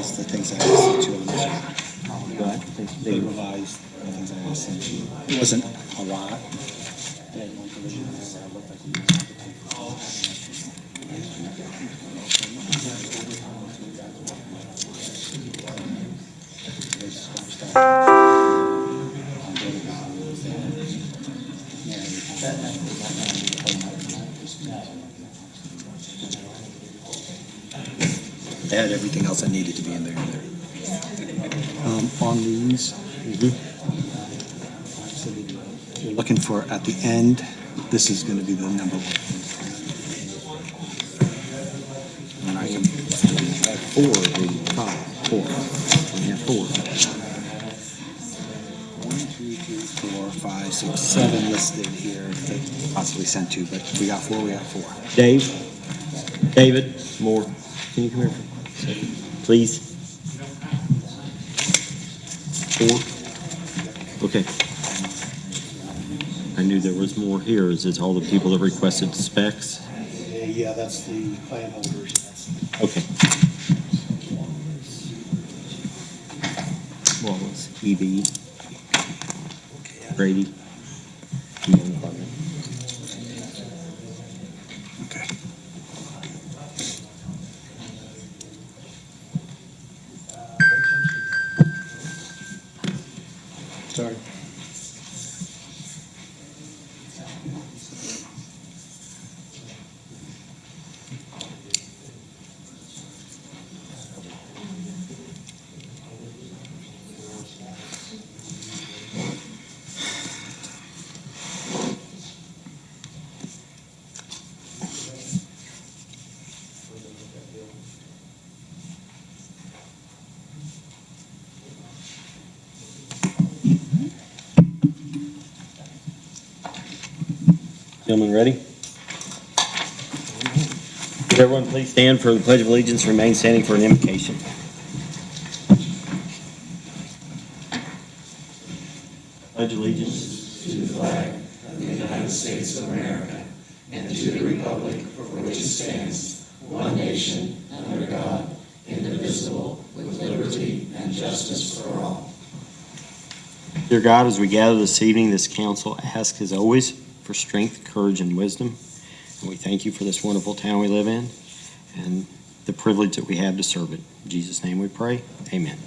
revised the things I sent you on this one. Go ahead. They revised the things I sent you. It wasn't a lot. They had everything else that needed to be in there. On these, so you're looking for at the end, this is going to be the number one. And I can have four of the top, four. We have four. 1, 2, 3, 4, 5, 6, 7 listed here that possibly sent to, but if we got four, we got four. David Moore, can you come here for a second, please? 4. Okay. I knew there was more here. Is it all the people that requested specs? Yeah, that's the plan holders. Okay. Wallace, EB, Brady. Okay. Sorry. Gentlemen, ready? Would everyone please stand for the Pledge of Allegiance, remain standing for an invocation. Pledge allegiance to the flag of the United States of America and to the republic for which it stands, one nation, under God, indivisible, with liberty and justice for all. Dear God, as we gather this evening, this council asks, as always, for strength, courage, and wisdom. And we thank you for this wonderful town we live in and the privilege that we have to serve it. In Jesus' name we pray. Amen.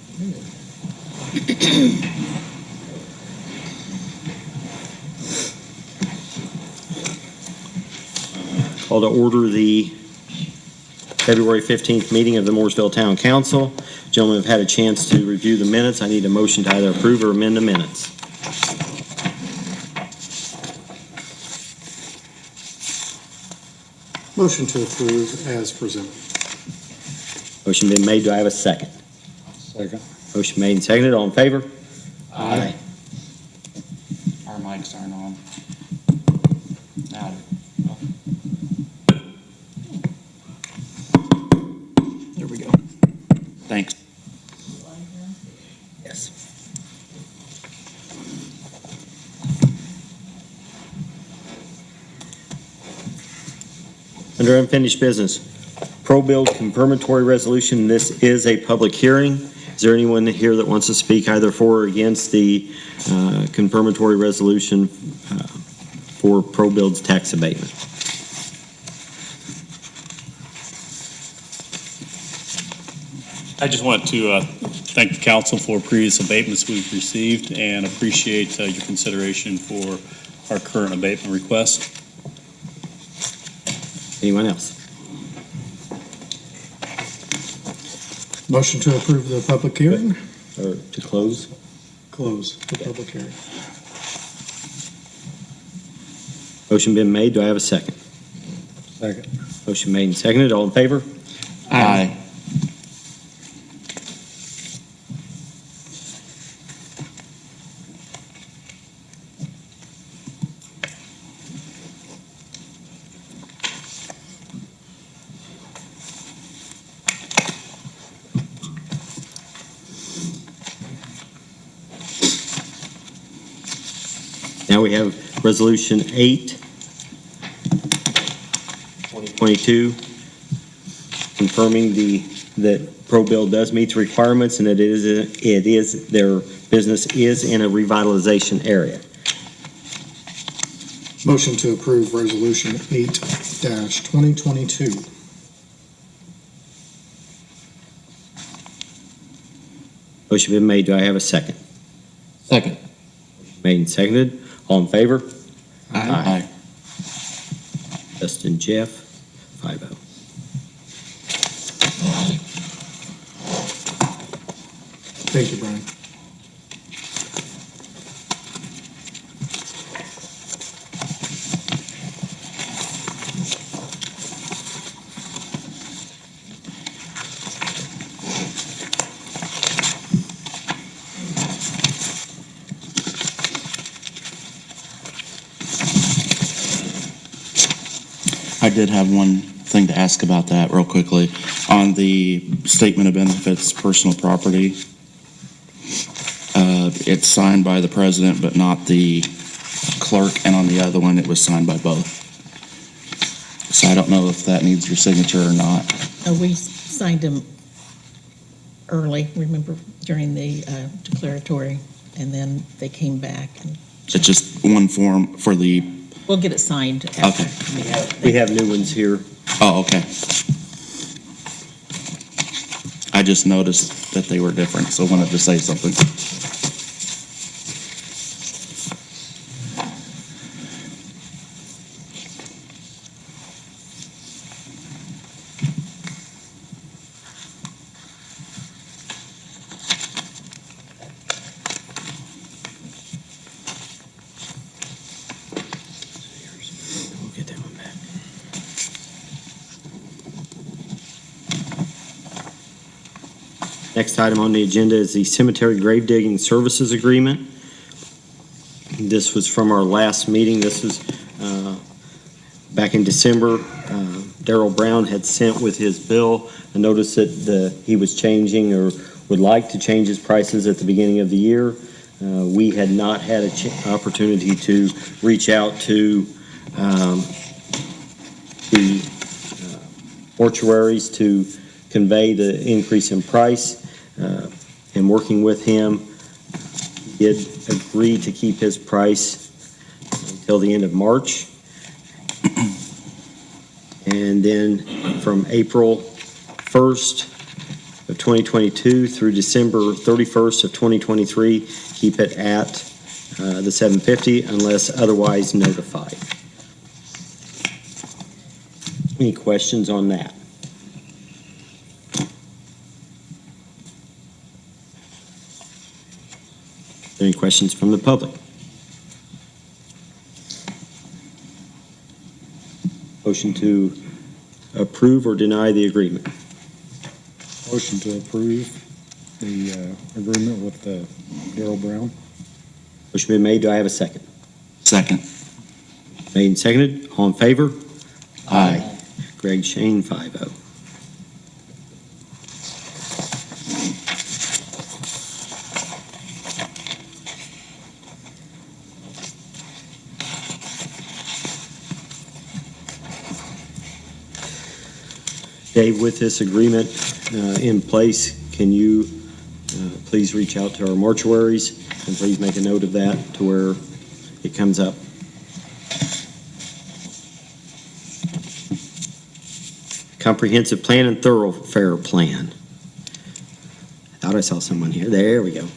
Call to order the February 15th meeting of the Mooresville Town Council. Gentlemen have had a chance to review the minutes. I need a motion to either approve or amend the minutes. Motion to approve as presented. Motion been made. Do I have a second? Second. Motion made and seconded. All in favor? Aye. Our mics aren't on. Now, There we go. thanks. Yes. Under unfinished business, pro-build confirmatory resolution. This is a public hearing. Is there anyone here that wants to speak either for or against the confirmatory resolution for pro-build's tax abatement? I just want to thank the council for previous abatements we've received and appreciate your consideration for our current abatement request. Anyone else? Motion to approve the public hearing? Or to close? Close the public hearing. Motion been made. Do I have a second? Second. Motion made and seconded. All in favor? Aye. Now we have Resolution 8, 2022, confirming the that ProBuild does meet the requirements and their business is in a revitalization area. Motion to approve Resolution 8-2022. Motion been made. Do I have a second? Second. Made and seconded. All in favor? Aye. Justin, Jeff, 5-0. Thank you, Brian. I did have one thing to ask about that real quickly. On the statement of benefits, personal property, it's signed by the president, but not the clerk, and on the other one, it was signed by both. So I don't know if that needs your signature or not. We signed them early, remember, during the declaratory, and then they came back. And It's just one form for the, we'll get it signed after. Okay. We have new ones here. oh, okay. I just noticed that they were different, so I wanted to say something. We'll get that one back. Next item on the agenda is the Cemetery Grave Digging Services Agreement. This was from our last meeting. This was back in December. Darrell Brown had sent with his bill a notice that he was changing or would like to change his prices at the beginning of the year. We had not had an opportunity to reach out to the mortuaries to convey the increase in price. And working with him, he did agree to keep his price until the end of March. And then from April 1st of 2022 through December 31st of 2023, keep it at the $750 unless otherwise notified. Any questions on that? Any questions from the public? Motion to approve or deny the agreement. Motion to approve the agreement with Darrell Brown. Motion been made. Do I have a second? Second. Made and seconded. All in favor? Aye. Greg Shane, 5-0. Dave, with this agreement in place, can you please reach out to our mortuaries and please make a note of that to where it comes up? Comprehensive plan and thoroughfare plan. I thought I saw someone here. There we go.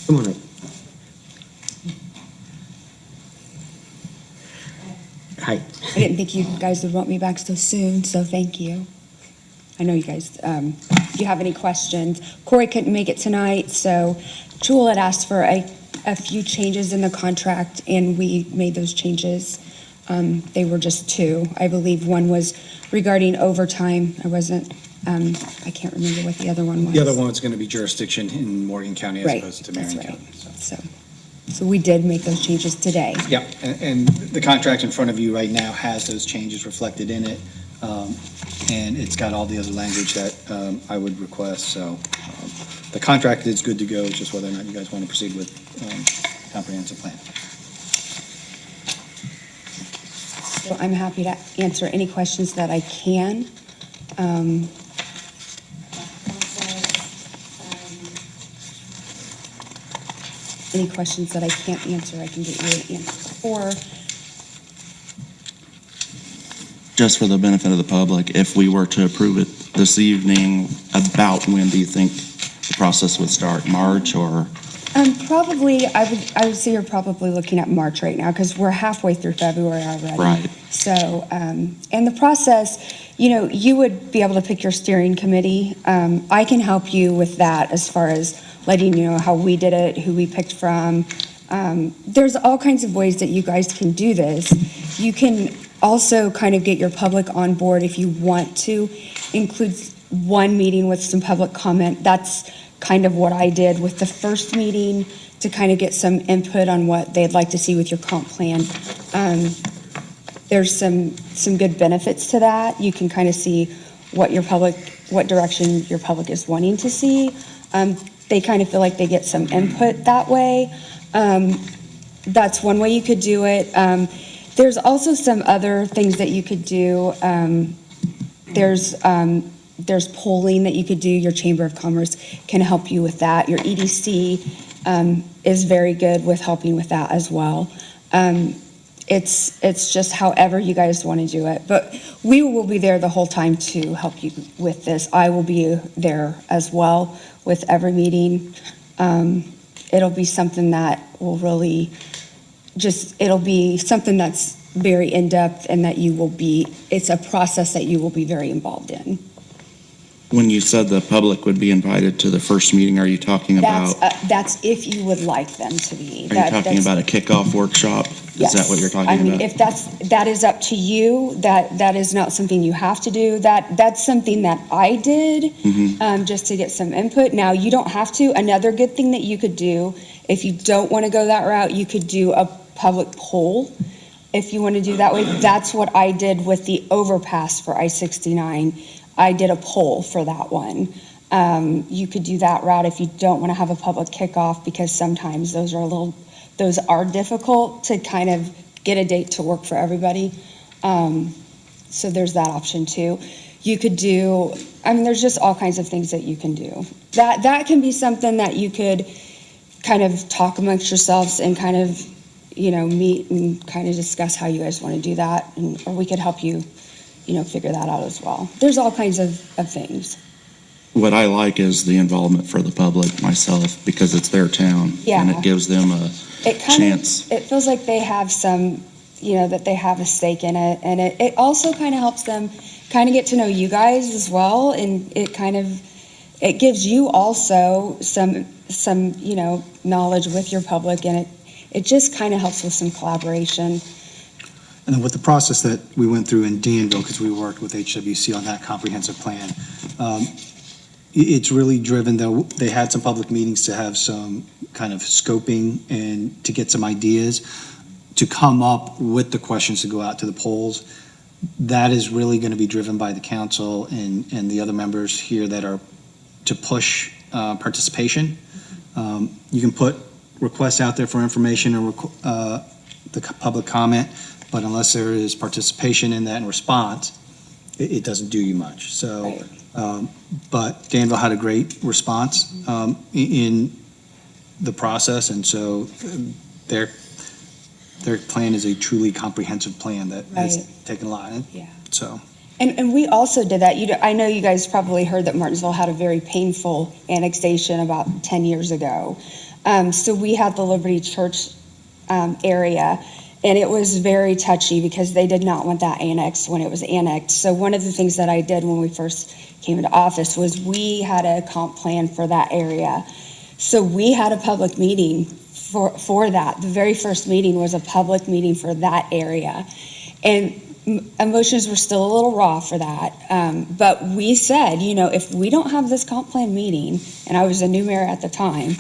Come on up. Hi. I didn't think you guys would want me back so soon, so thank you. I know you guys, if you have any questions. Corey couldn't make it tonight, so Jewel had asked for a few changes in the contract, and we made those changes. They were just two. I believe one was regarding overtime. I can't remember what the other one was. The other one's going to be jurisdiction in Morgan County as Right, opposed to that's Marion right. County. So we did make those changes today. Yeah, and the contract in front of you right now has those changes reflected in it, and it's got all the other language that I would request, so the contract is good to go, it's just whether or not you guys want to proceed with comprehensive plan. So I'm happy to answer any questions that I can. Any questions that I can't answer, I can get you an answer for. Just for the benefit of the public, if we were to approve it this evening, about when do you think the process would start? March or? Probably, I would say you're probably looking at March right now, because we're halfway through February already. Right. So, and the process, you would be able to pick your steering committee. I can help you with that as far as letting you know how we did it, who we picked from. There's all kinds of ways that you guys can do this. You can also kind of get your public on board if you want to include one meeting with some public comment. That's kind of what I did with the first meeting, to kind of get some input on what they'd like to see with your comp plan. There's some good benefits to that. You can kind of see what direction your public is wanting to see. They kind of feel like they get some input that way. That's one way you could do it. There's also some other things that you could do. There's polling that you could do. Your Chamber of Commerce can help you with that. Your EDC is very good with helping with that as well. It's just however you guys want to do it. But we will be there the whole time to help you with this. I will be there as well with every meeting. It'll be something that will really it'll be something that's very in-depth, and that it's a process that you will be very involved in. When you said the public would be invited to the first meeting, are you talking about? That's if you would like them to be. Are you talking about a kickoff workshop? Is that what you're talking about? I mean, if that is up to you, that is not something you have to do. That's something that I did, just to get some input. Now, you don't have to. Another good thing that you could do, if you don't want to go that route, you could do a public poll. If you want to do that way, that's what I did with the overpass for I-69. I did a poll for that one. You could do that route if you don't want to have a public kickoff, because sometimes those are difficult to kind of get a date to work for everybody. So there's that option too. You could do, there's just all kinds of things that you can do. That can be something that you could kind of talk amongst yourselves and kind of, meet and kind of discuss how you guys want to do that. Or we could help you, figure that out as well. There's all kinds of things. What I like is the involvement for the public myself, because it's their town. Yeah. And it gives them a chance. It feels like they have some, that they have a stake in it. And it also kind of helps them kind of get to know you guys as well. And it gives you also some knowledge with your public. And it just kind of helps with some collaboration. And then with the process that we went through in Danville, because we worked with HWC on that comprehensive plan, it's really driven, though, they had some public meetings to have some kind of scoping and to get some ideas, to come up with the questions to go out to the polls. That is really going to be driven by the council and the other members here that are to push participation. You can put requests out there for information or the public comment, but unless there is participation in that and response, it doesn't do you much. So, Right. But Danville had a great response in the process, and so their plan is a truly comprehensive plan that has taken a lot. Yeah. So. And we also did that. I know you guys probably heard that Martinsville had a very painful annexation about 10 years ago. So we had the Liberty Church area, and it was very touchy because they did not want that annexed when it was annexed. So one of the things that I did when we first came into office was we had a comp plan for that area. So we had a public meeting for that. The very first meeting was a public meeting for that area. And emotions were still a little raw for that. But we said, if we don't have this comp plan meeting, and I was a new mayor at the time,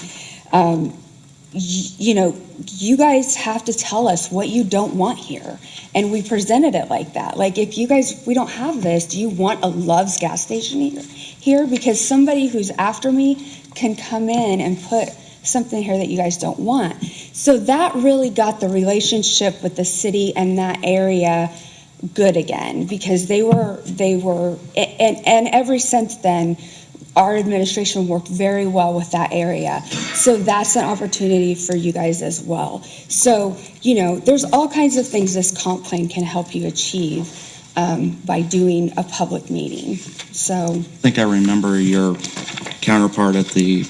you guys have to tell us what you don't want here. And we presented it like that. Like, if we don't have this, do you want a Love's gas station here? Because somebody who's after me can come in and put something here that you guys don't want. So that really got the relationship with the city and that area good again, because they were, and ever since then, our administration worked very well with that area. So that's an opportunity for you guys as well. So, there's all kinds of things this comp plan can help you achieve by doing a public meeting. So, I think I remember your counterpart at the,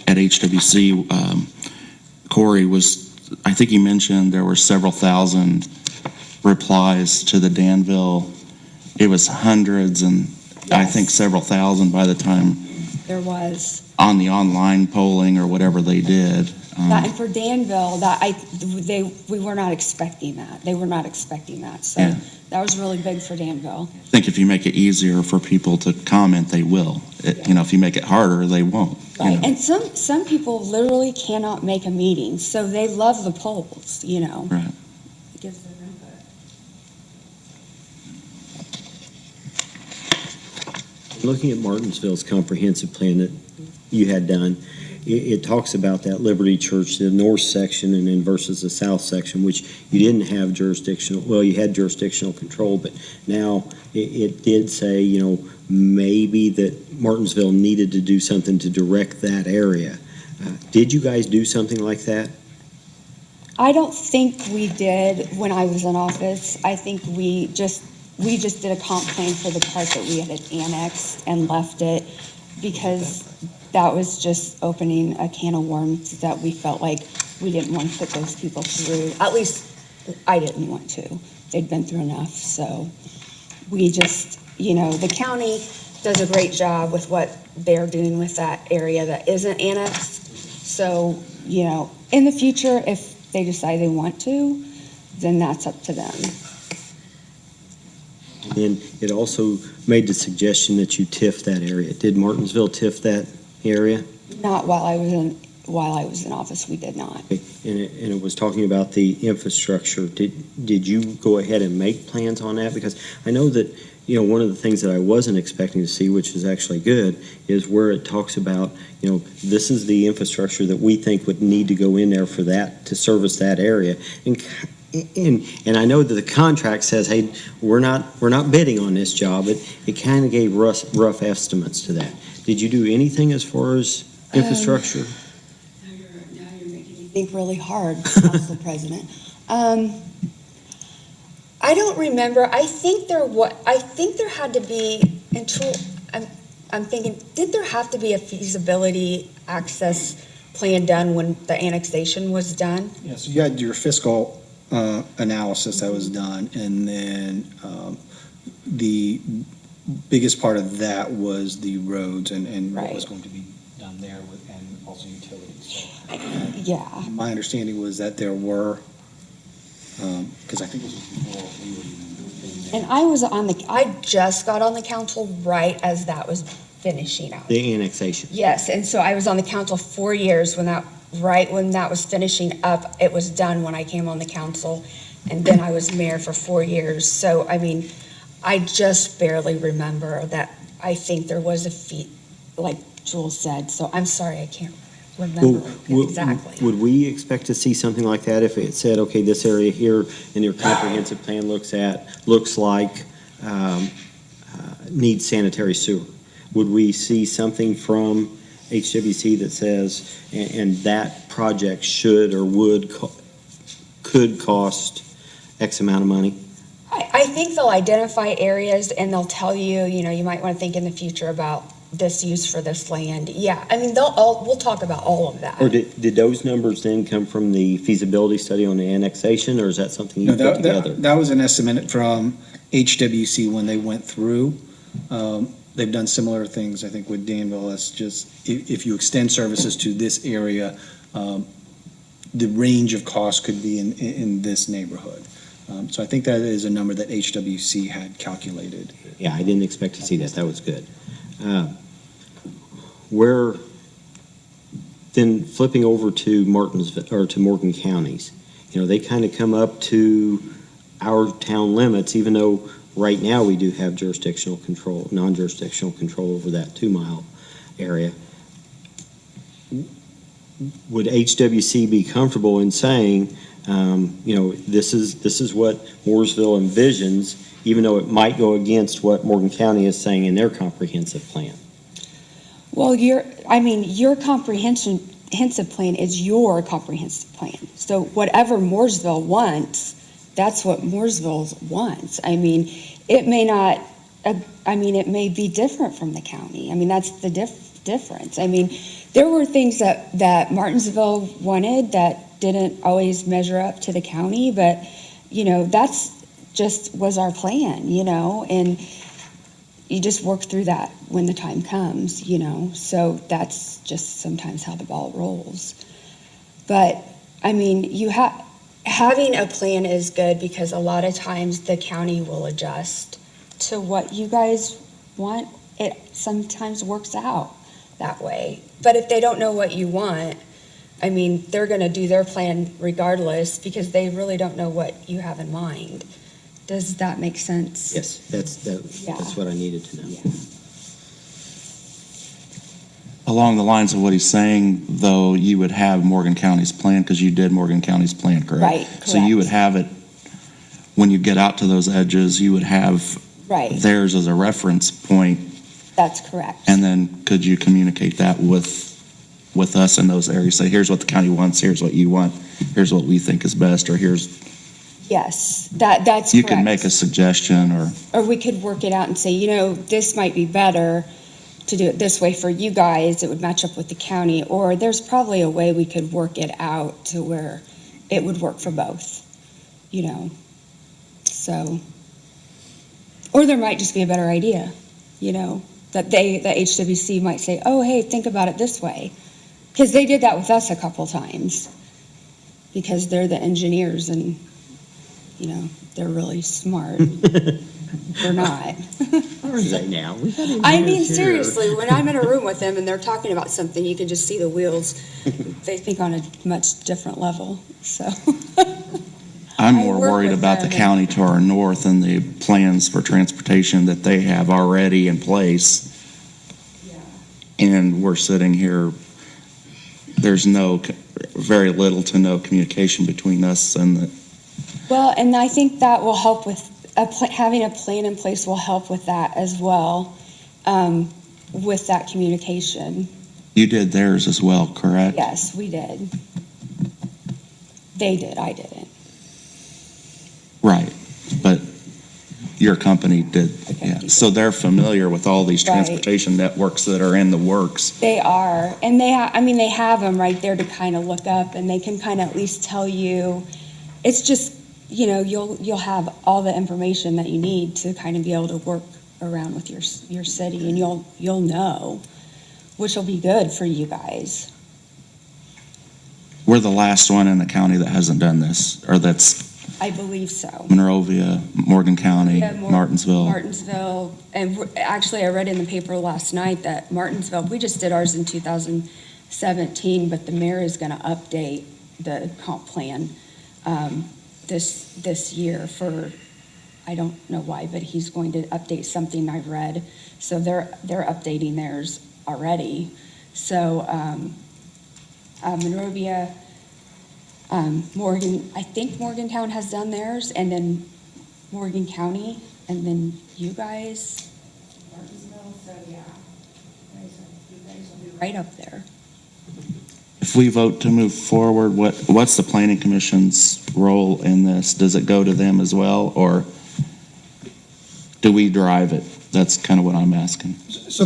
at HWC, Corey I think he mentioned there were several thousand replies to the Danville. It was hundreds and I think several thousand by the time there was. on the online polling or whatever they did. That, and for Danville, we were not expecting that. They were not expecting that. So Yeah. that was really big for Danville. I think if you make it easier for people to comment, they will. If you make it harder, they won't. Right. And some people literally cannot make a meeting, so they love the polls, Right. It gives them input. Looking at Martinsville's comprehensive plan that you had done, it talks about that Liberty Church, the north section, and then versus the south section, which you didn't have you had jurisdictional control, but now it did say, maybe that Martinsville needed to do something to direct that area. Did you guys do something like that? I don't think we did when I was in office. I think we just did a comp plan for the part that we had annexed and left it, because that was just opening a can of worms that we felt like we didn't want to put those people through. At least I didn't want to. They'd been through enough. So we just, the county does a great job with what they're doing with that area that isn't annexed. So, in the future, if they decide they want to, then that's up to them. And it also made the suggestion that you TIF that area. Did Martinsville TIF that area? Not while I was in office, we did not. Okay. And it was talking about the infrastructure. Did you go ahead and make plans on that? Because I know that, one of the things that I wasn't expecting to see, which is actually good, is where it talks about, this is the infrastructure that we think would need to go in there for that, to service that area. And I know that the contract says, hey, we're not bidding on this job. It kind of gave rough estimates to that. Did you do anything as far as infrastructure? Now you're making me think really hard, Council President. I don't remember. I think there had to be. I'm thinking, did there have to be a feasibility access plan done when the annexation was done? Yeah, so you had your fiscal analysis that was done, and then the biggest part of that was the roads and what was going to be done there and also utilities. So, Yeah. my understanding was that there were, because I think this was before we were even there. And I just got on the council right as that was finishing out. The annexation. Yes, and so I was on the council 4 years when that was finishing up. It was done when I came on the council, and then I was mayor for 4 years. So, I just barely remember that. I think there was a fee, like Jules said, so I'm sorry, I can't remember exactly. Would we expect to see something like that if it said, okay, this area here in your comprehensive plan looks like needs sanitary sewer? Would we see something from HWC that says, and that project should or could cost X amount of money? I think they'll identify areas and they'll tell you, you might want to think in the future about this use for this land. Yeah, we'll talk about all of that. Or did those numbers then come from the feasibility study on the annexation, or is that something you put together? That was an estimate from HWC when they went through. They've done similar things, I think, with Danville. It's just, if you extend services to this area, the range of costs could be in this neighborhood. So I think that is a number that HWC had calculated. Yeah, I didn't expect to see that. That was good. Then flipping over to Martinsville, or to Morgan counties, they kind of come up to our town limits, even though right now we do have jurisdictional control, non-jurisdictional control over that 2 mile area. Would HWC be comfortable in saying This is what Mooresville envisions, even though it might go against what Morgan County is saying in their comprehensive plan. Well, your comprehensive plan is your comprehensive plan. So whatever Mooresville wants, that's what Mooresville wants. I mean, it may not, it may be different from the county. I mean, that's the difference. I mean, there were things that Martinsville wanted that didn't always measure up to the county, but, that's just was our plan, and you just work through that when the time comes, so that's just sometimes how the ball rolls. But, having a plan is good because a lot of times the county will adjust to what you guys want. It sometimes works out that way. But if they don't know what you want, they're going to do their plan regardless because they really don't know what you have in mind. Does that make sense? Yes, that's what I needed to know. Yeah. Along the lines of what he's saying, though, you would have Morgan County's plan, because you did Morgan County's plan, correct? Right, So you would correct. have it, when you get out to those edges, you would have Right, theirs as a reference point, that's correct. and then could you communicate that with us in those areas? Say, here's what the county wants, here's what you want, here's what we think is best, or here's, Yes, that's correct. you can make a suggestion, or, Or we could work it out and say, this might be better to do it this way for you guys. It would match up with the county. Or there's probably a way we could work it out to where it would work for both, So, or there might just be a better idea, that the HWC might say, oh, hey, think about it this way. Because they did that with us a couple times. Because they're the engineers and, they're really smart. We're not. Are they now? Seriously, when I'm in a room with them and they're talking about something, you can just see the wheels. They think on a much different level, so. I'm I more work worried with about the them. county to our north and the plans for transportation that they have already in place. And we're sitting here, there's very little to no communication between us and the, Well, and I think that will help with, having a plan in place will help with that as well, with that communication. you did theirs as well, correct? Yes, we did. They did, I didn't. Right, but your company did, Okay, yeah. you So they're familiar with all these Right. transportation networks that are in the works. They are, and they have them right there to kind of look up, and they can kind of at least tell you. It's just, you'll have all the information that you need to kind of be able to work around with your city, and you'll know, which will be good for you guys. We're the last one in the county that hasn't done this, or that's I believe so. Monrovia, Morgan County, Yeah, Martinsville. Martinsville, and actually I read in the paper last night that Martinsville, we just did ours in 2017, but the mayor is going to update the comp plan this year for, I don't know why, but he's going to update something I've read. So they're updating theirs already. So Monrovia, Morgan, I think Morgantown has done theirs, and then Morgan County, and then you guys, Martinsville, so yeah. You guys will be right up there. If we vote to move forward, what's the planning commission's role in this? Does it go to them as well, or do we drive it? That's kind of what I'm asking. So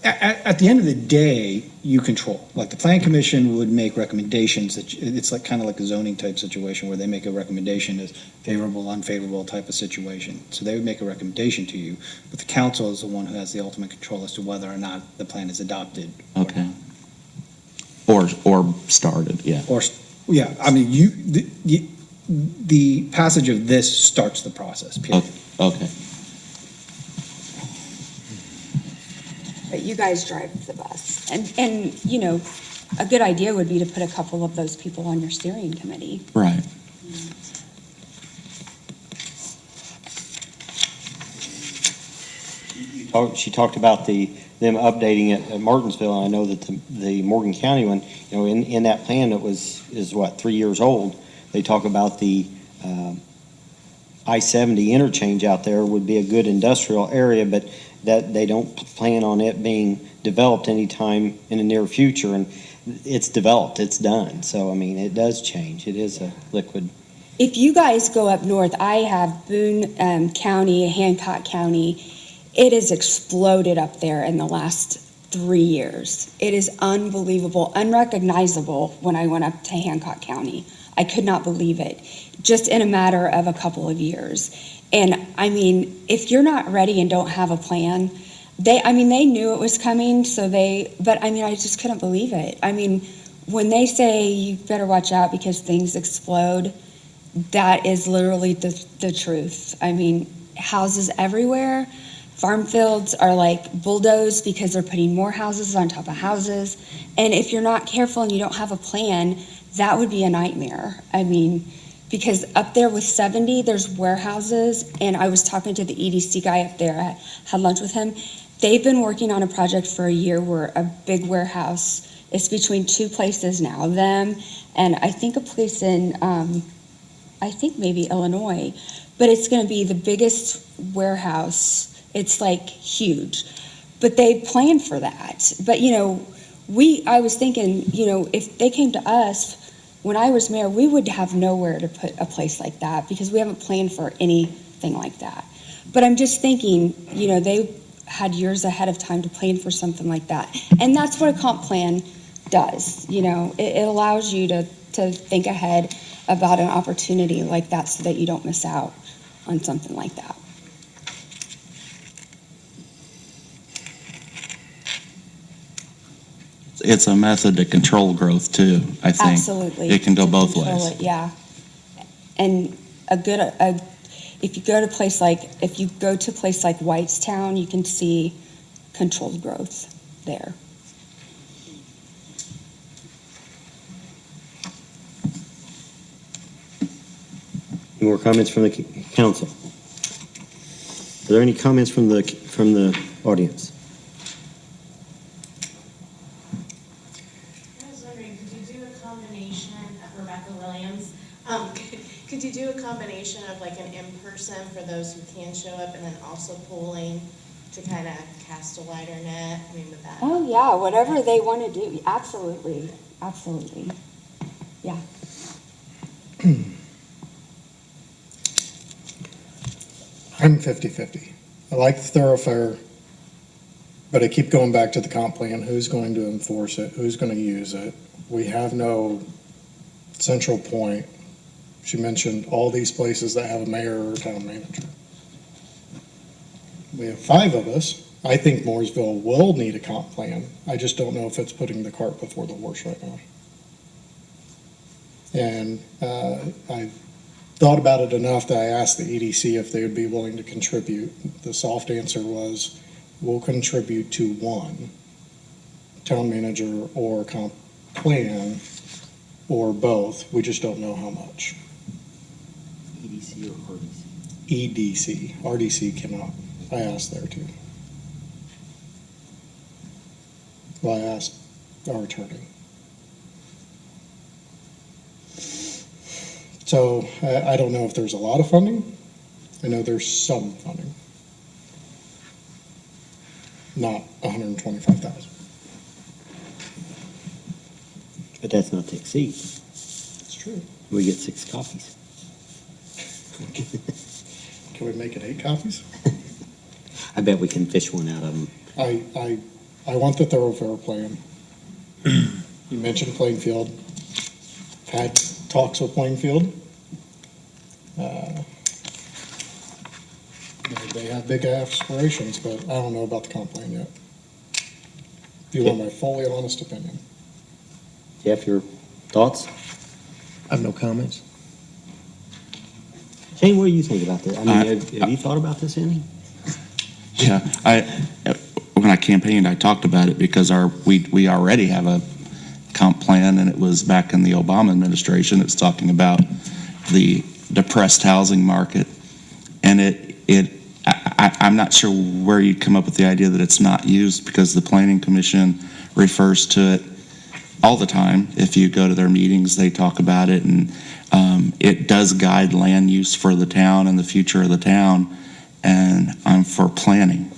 at the end of the day, you control. Like the plan commission would make recommendations that it's kind of like a zoning type situation where they make a recommendation as favorable, unfavorable type of situation. So they would make a recommendation to you, but the council is the one who has the ultimate control as to whether or not the plan is adopted. Okay. Or started, yeah. Or, yeah, the passage of this starts the process, period. Okay. But you guys drive the bus. And a good idea would be to put a couple of those people on your steering committee. Right. She talked about them updating it at Martinsville, and I know that the Morgan County one, in that plan, is 3 years old. They talk about the I-70 interchange out there would be a good industrial area, but that they don't plan on it being developed anytime in the near future. And it's developed, it's done. So, I mean, it does change. It is a liquid. If you guys go up north, I have Boone County, Hancock County. It has exploded up there in the last 3 years. It is unbelievable, unrecognizable when I went up to Hancock County. I could not believe it, just in a matter of a couple of years. And I mean, if you're not ready and don't have a plan, they knew it was coming, but I mean, I just couldn't believe it. I mean, when they say you better watch out because things explode, that is literally the truth. I mean, houses everywhere. Farm fields are like bulldozed because they're putting more houses on top of houses. And if you're not careful and you don't have a plan, that would be a nightmare. I mean, because up there with 70, there's warehouses. And I was talking to the EDC guy up there. I had lunch with him. They've been working on a project for a year where a big warehouse is between two places now, them and I think a place in, I think maybe Illinois. But it's going to be the biggest warehouse. It's like huge, but they planned for that. But I was thinking, if they came to us when I was mayor, we would have nowhere to put a place like that because we haven't planned for anything like that. But I'm just thinking, they had years ahead of time to plan for something like that, and that's what a comp plan does. It allows you to think ahead about an opportunity like that so that you don't miss out on something like that. It's a method to control growth too, I think. Absolutely. It can go To both control ways. it, yeah. And if you go to a place like Whitestown, you can see controlled growth there. Any more comments from the council? Are there any comments from the audience? I was wondering, could you do a combination of Rebecca Williams? Could you do a combination of like an in-person for those who can show up and then also polling to kind of cast a wider net? I mean, with that. Oh, yeah, whatever they want to do. Absolutely. Absolutely. Yeah. I'm 50-50. I like the thoroughfare, but I keep going back to the comp plan. Who's going to enforce it? Who's going to use it? We have no central point. She mentioned all these places that have a mayor or a town manager. We have 5 of us. I think Mooresville will need a comp plan. I just don't know if it's putting the cart before the horse right now. And I thought about it enough that I asked the EDC if they would be willing to contribute. The soft answer was, we'll contribute to one town manager or comp plan or both. We just don't know how much. EDC or RDC? EDC. RDC cannot. I asked there too. Well, I asked our attorney. So I don't know if there's a lot of funding. I know there's some funding. Not 125,000. But that's not to exceed. It's true. We get 6 copies. Can we make it 8 copies? I bet we can fish one out of them. I want the thoroughfare plan. You mentioned Plainfield. Had talks with Plainfield. They have big aspirations, but I don't know about the comp plan yet. If you want my fully honest opinion. Jeff, your thoughts? I have no comments. Shane, what do you think about this? I mean, have you thought about this any? Yeah, when I campaigned, I talked about it because we already have a comp plan, and it was back in the Obama administration. It's talking about the depressed housing market, and I'm not sure where you'd come up with the idea that it's not used, because the Planning Commission refers to it all the time. If you go to their meetings, they talk about it, and it does guide land use for the town and the future of the town, and I'm for planning.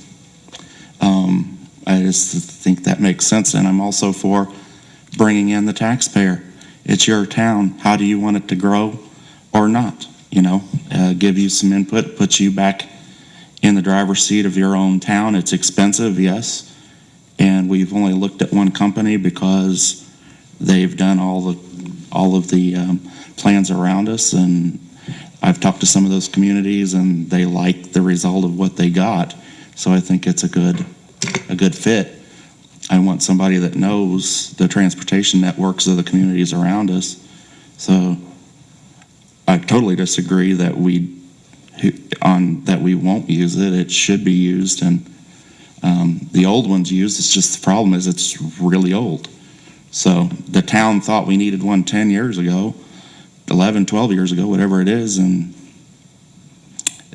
I just think that makes sense, and I'm also for bringing in the taxpayer. It's your town. How do you want it to grow or not? Give you some input, put you back in the driver's seat of your own town. It's expensive, yes, and we've only looked at one company because they've done all of the plans around us, and I've talked to some of those communities, and they like the result of what they got. So I think it's a good fit. I want somebody that knows the transportation networks of the communities around us. So I totally disagree that we won't use it. It should be used, and the old one's used. It's just the problem is it's really old. So the town thought we needed one 10 years ago, 11, 12 years ago, whatever it is, and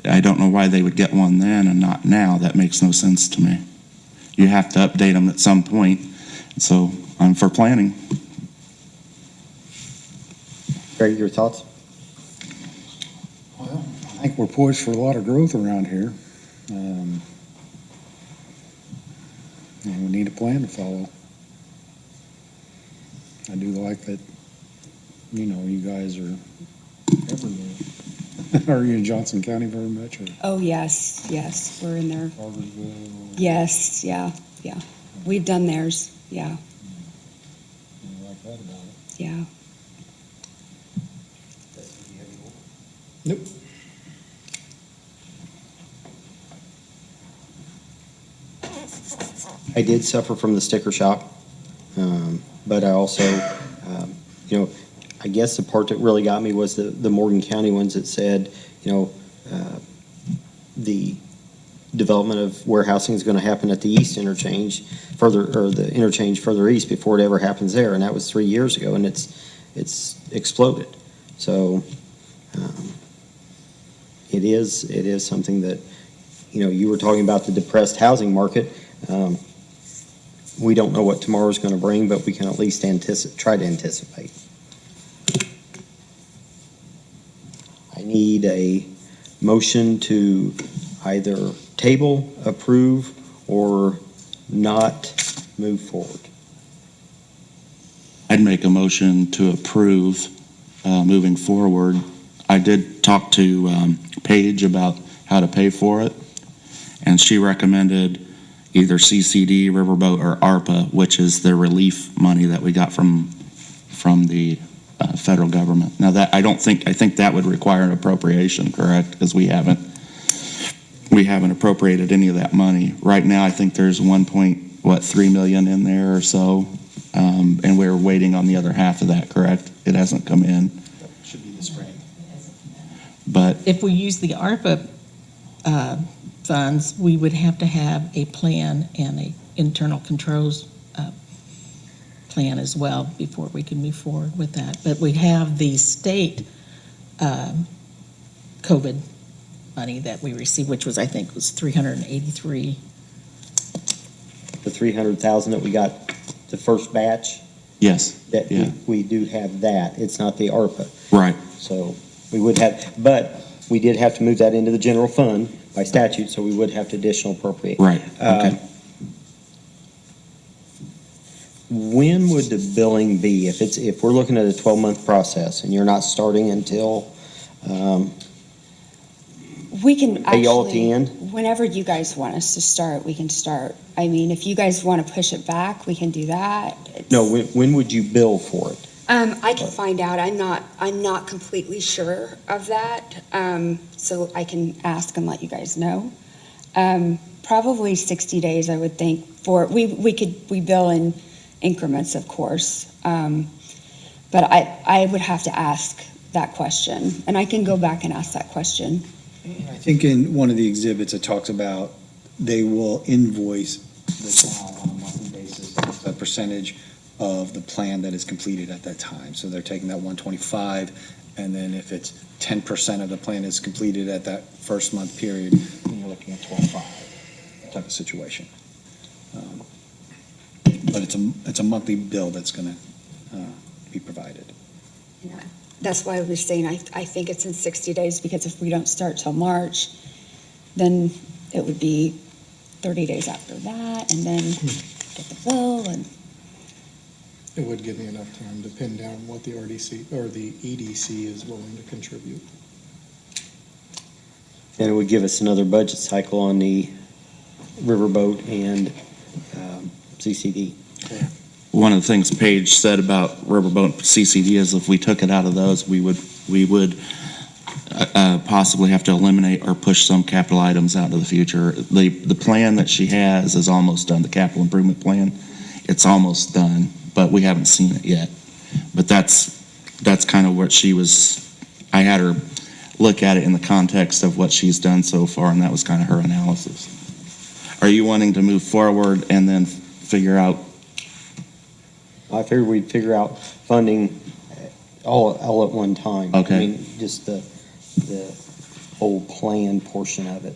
I don't know why they would get one then and not now. That makes no sense to me. You have to update them at some point, so I'm for planning. Greg, your thoughts? Well, I think we're poised for a lot of growth around here. And we need a plan to follow. I do like that, you guys are everywhere. Are you in Johnson County very much? Or Oh, yes, we're in there. Cartersville? Yes, yeah. We've done theirs, yeah, You like that about it? yeah. Nope. I did suffer from the sticker shock, but I also, I guess the part that really got me was the Morgan County ones that said, the development of warehousing is going to happen at the east interchange, or the interchange further east before it ever happens there, and that was 3 years ago, and it's exploded. So it is something that, you were talking about the depressed housing market. We don't know what tomorrow's going to bring, but we can at least try to anticipate. I need a motion to either table, approve, or not move forward. I'd make a motion to approve moving forward. I did talk to Paige about how to pay for it, and she recommended either CCD, Riverboat, or ARPA, which is the relief money that we got from the federal government. Now that I think that would require an appropriation, correct? Because we haven't appropriated any of that money. Right now, I think there's 1.3 million in there or so, and we're waiting on the other half of that, correct? It hasn't come in. Should be the spring. But If we use the ARPA funds, we would have to have a plan and a internal controls plan as well before we can move forward with that. But we have the state COVID money that we received, which was, I think, was 383. The 300,000 that we got the first batch, yes, that yeah, we do have that. It's not the ARPA. right. So we would have, but we did have to move that into the general fund by statute, so we would have to additional appropriate. Right, okay. When would the billing be? If we're looking at a 12-month process and you're not starting until, We can Are y'all at actually, the end? whenever you guys want us to start, we can start. I mean, if you guys want to push it back, we can do that. no, when would you bill for it? I can find out. I'm not completely sure of that. So I can ask and let you guys know. Probably 60 days, I would think, we bill in increments, of course. But I would have to ask that question, and I can go back and ask that question. I think in one of the exhibits, it talks about they will invoice the town on a monthly basis, a percentage of the plan that is completed at that time. So they're taking that 125, and then if it's 10% of the plan is completed at that first month period, then you're looking at 12.5 type of situation. But it's a monthly bill that's gonna that's why I was saying, I think it's in 60 days, because if we don't start till March, then it would be 30 days after that, and then get the bill, and It would give me enough time to pin down what the RDC, or the EDC is willing to contribute. And it would give us another budget cycle on the riverboat and CCD. One of the things Paige said about Riverboat and CCD is if we took it out of those, we would possibly have to eliminate or push some capital items out to the future. The plan that she has is almost done, the capital improvement plan. It's almost done, but we haven't seen it yet. But that's kind of what she was, I had her look at it in the context of what she's done so far, and that was kind of her analysis. Are you wanting to move forward and then figure out? I figured we'd figure out funding all at one time. Okay. I mean, just the whole plan portion of it.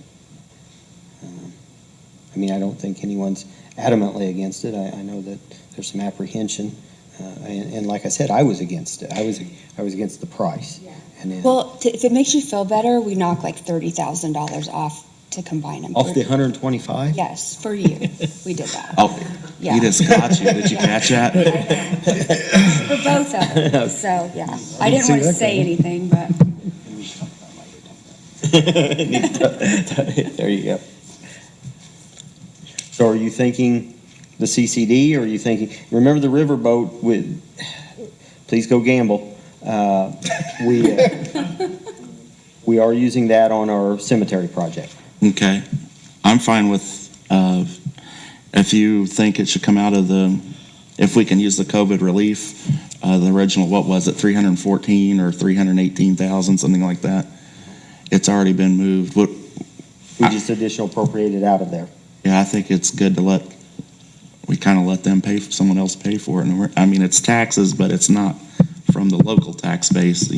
I mean, I don't think anyone's adamantly against it. I know that there's some apprehension. And like I said, I was against it. I was against the price. Yeah. And well, if it makes you feel better, we knock like $30,000 off to combine them. off the 125? Yes, for you. We did that. Oh, Yeah. he just got you. Did you catch that? For both of them, so, yeah. I didn't want to say anything, but. There you go. So are you thinking the CCD, or are you thinking, remember the riverboat with, please go gamble. We are using that on our cemetery project. Okay. I'm fine with, if you think it should come out of if we can use the COVID relief, the original, what was it, 314 or 318,000, something like that. It's already been moved. We just additional appropriated out of there. Yeah, I think it's good to let them pay, someone else pay for it. And I mean, it's taxes, but it's not from the local tax base,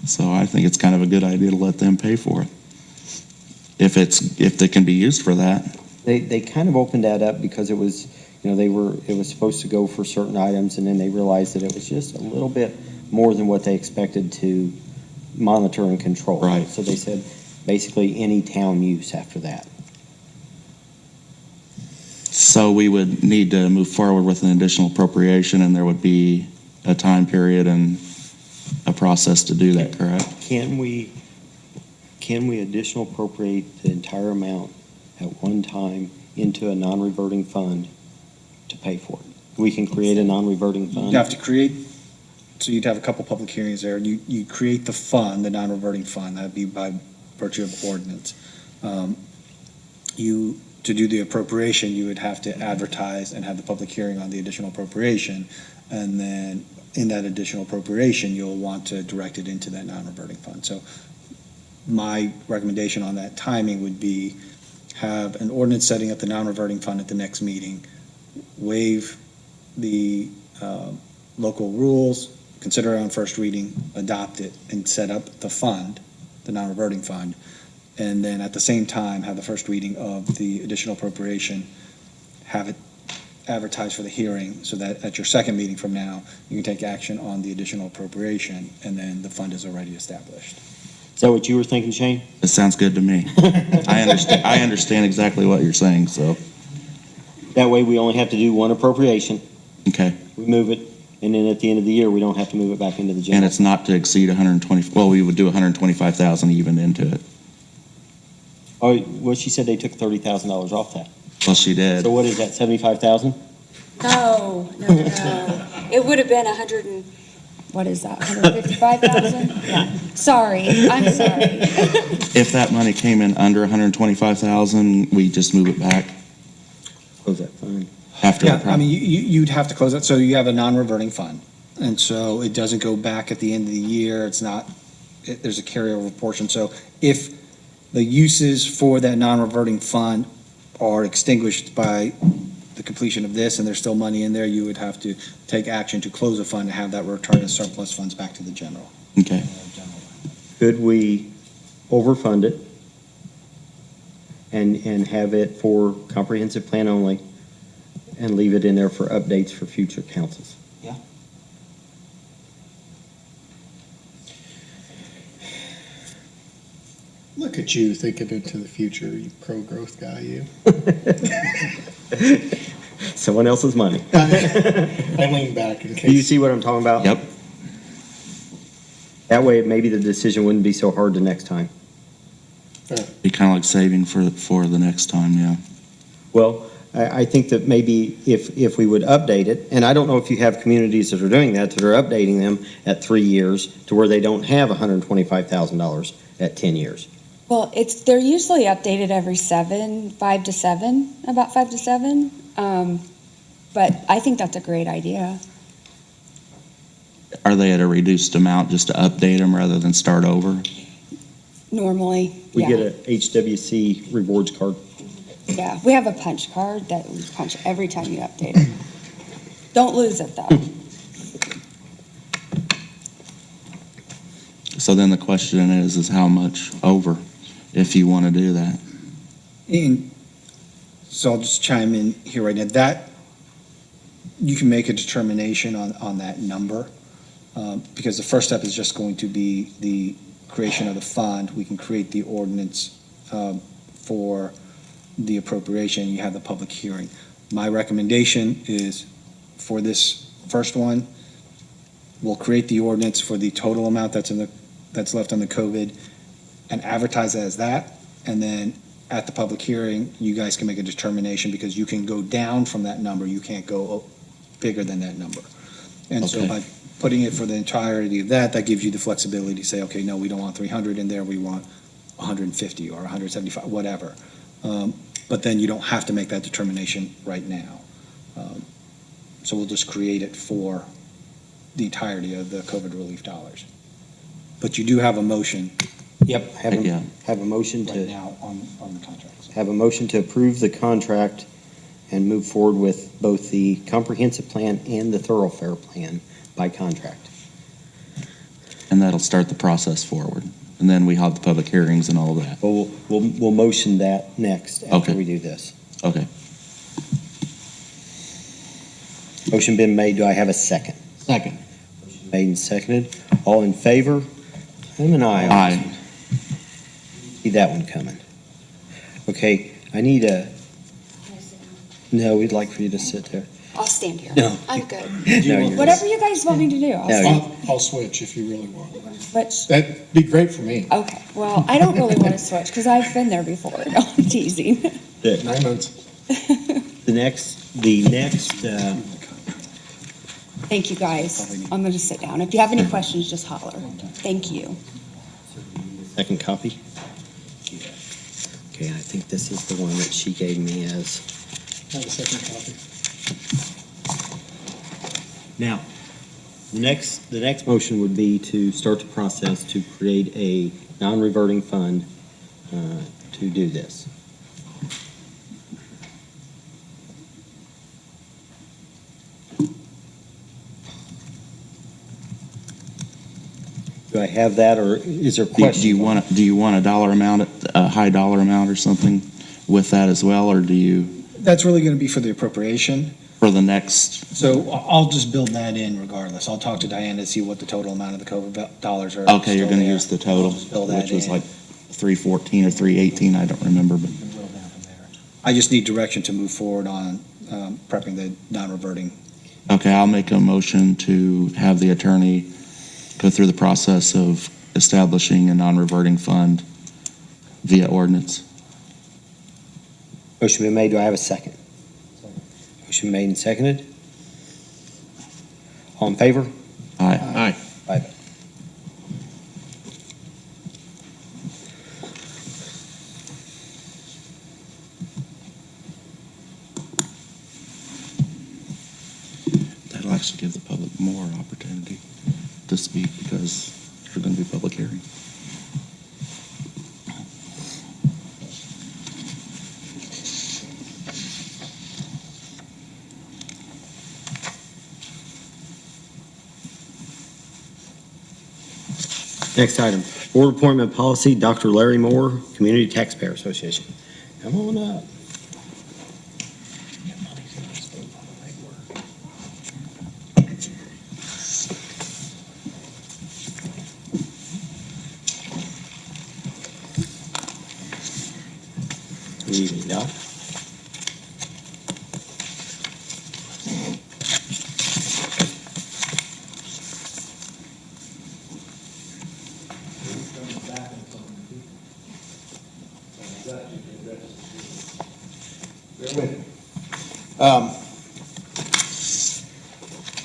So I think it's kind of a good idea to let them pay for it. If they can be used for that. They kind of opened that up because it was, it was supposed to go for certain items, and then they realized that it was just a little bit more than what they expected to monitor and control. Right. So they said basically any town use after that. So we would need to move forward with an additional appropriation, and there would be a time period and a process to do that, correct? Can we additional appropriate the entire amount at one time into a non-reverting fund to pay for it? We can create a non-reverting fund. You'd have to create, so you'd have a couple public hearings there. You create the fund, the non-reverting fund, that'd be by virtue of ordinance. To do the appropriation, you would have to advertise and have the public hearing on the additional appropriation. And then in that additional appropriation, you'll want to direct it into that non-reverting fund. So my recommendation on that timing would be have an ordinance setting up the non-reverting fund at the next meeting, waive the local rules, consider it on first reading, adopt it, and set up the fund, the non-reverting fund, and then at the same time have the first reading of the additional appropriation, have it advertised for the hearing so that at your second meeting from now, you can take action on the additional appropriation, and then the fund is already established. Is that what you were thinking, Shane? It sounds good to me. I understand exactly what you're saying, so, That way we only have to do one appropriation. okay. We move it, and then at the end of the year, we don't have to move it back into the general. And it's not to exceed 120, well, we would do 125,000 even into it. Oh, well, she said they took $30,000 off that. Well, she did. So what is that, 75,000? No. It would have been 100 and, what is that, 155,000? Yeah, sorry, I'm sorry. If that money came in under 125,000, we just move it back Close that fund. after. Yeah, I mean, you'd have to close that, so you have a non-reverting fund, and so it doesn't go back at the end of the year, there's a carryover portion, so if the uses for that non-reverting fund are extinguished by the completion of this, and there's still money in there, you would have to take action to close a fund and have that return as surplus funds back to the general. Okay. Could we overfund it and have it for comprehensive plan only and leave it in there for updates for future councils? Yeah. Look at you thinking into the future, you pro-growth guy, you. Someone else's money. I lean back in Do you case. see what I'm talking about? Yep. That way, maybe the decision wouldn't be so hard the next time. Be kind of like saving for the next time, yeah. Well, I think that maybe if we would update it, and I don't know if you have communities that are doing that are updating them at 3 years to where they don't have $125,000 at 10 years. Well, they're usually updated every 5 to 7, about 5 to 7. But I think that's a great idea. Are they at a reduced amount just to update them rather than start over? Normally, We yeah. get a HWC rewards card. Yeah, we have a punch card that we punch every time you update it. Don't lose it, though. So then the question is how much over if you want to do that? And so I'll just chime in here right now. That, you can make a determination on that number, because the first step is just going to be the creation of the fund. We can create the ordinance for the appropriation. You have the public hearing. My recommendation is for this first one, we'll create the ordinance for the total amount that's left on the COVID and advertise it as that. And then at the public hearing, you guys can make a determination because you can go down from that number. You can't go bigger than that number. And so Okay. by putting it for the entirety of that gives you the flexibility to say, okay, no, we don't want 300 in there. We want 150 or 175, whatever. But then you don't have to make that determination right now. So we'll just create it for the entirety of the COVID relief dollars. But you do have a motion Yep. Yeah. Have a motion right to, now on the contracts. have a motion to approve the contract and move forward with both the comprehensive plan and the thoroughfare plan by contract. And that'll start the process forward. And then we have the public hearings and all of that. Well, we'll motion that next after Okay. we do this. Okay. Motion been made. Do I have a second? Second. Made and seconded. All in favor? I'm an aye. Aye. See that one coming. Okay, I need no, we'd like for you to sit there. I'll stand here. No. I'm good. No, you're- Whatever you guys want me to do, I'll No, stand. I'll switch if you really want. Switch. That'd be great for me. Okay, well, I don't really want to switch because I've been there before. No, I'm teasing. 9 months. The next, Thank you, guys. I'm going to sit down. If you have any questions, just holler. Thank you. second copy. Okay, I think this is the one that she gave me as. Have a second copy. Now, the next motion would be to start the process to create a non-reverting fund to do this. Do I have that, or is there a Do question? you want a dollar amount, a high dollar amount or something with that as well, or do you, That's really going to be for the appropriation. for the next, So I'll just build that in regardless. I'll talk to Diana to see what the total amount of the COVID dollars are. okay, you're still gonna there. use the I'll total, just build that which was in. like 314 or 318, I don't remember, but, We can build down from there. I just need direction to move forward on prepping the non-reverting. okay, I'll make a motion to have the attorney go through the process of establishing a non-reverting fund via ordinance. Motion been made, do I have a second? Motion made and seconded. All in favor? Aye. Aye. That'll actually give the public more opportunity to speak because there's going to be public hearing. Next item, board appointment policy, Dr. Larry Moore, Community Taxpayer Association. Come on up. Good evening, Doc.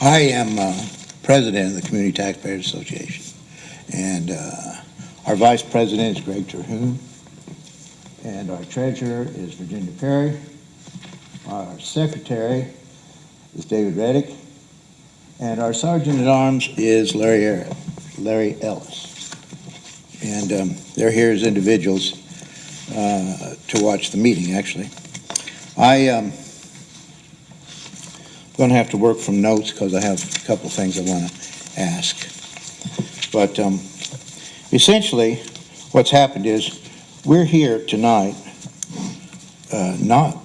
I am president of the Community Taxpayers Association, and our vice president is Greg Terhune, and our treasurer is Virginia Perry. Our secretary is David Reddick, and our sergeant at arms is Larry Ellis. And they're here as individuals to watch the meeting, actually. I'm going to have to work from notes because I have a couple things I want to ask. But essentially, what's happened is we're here tonight, not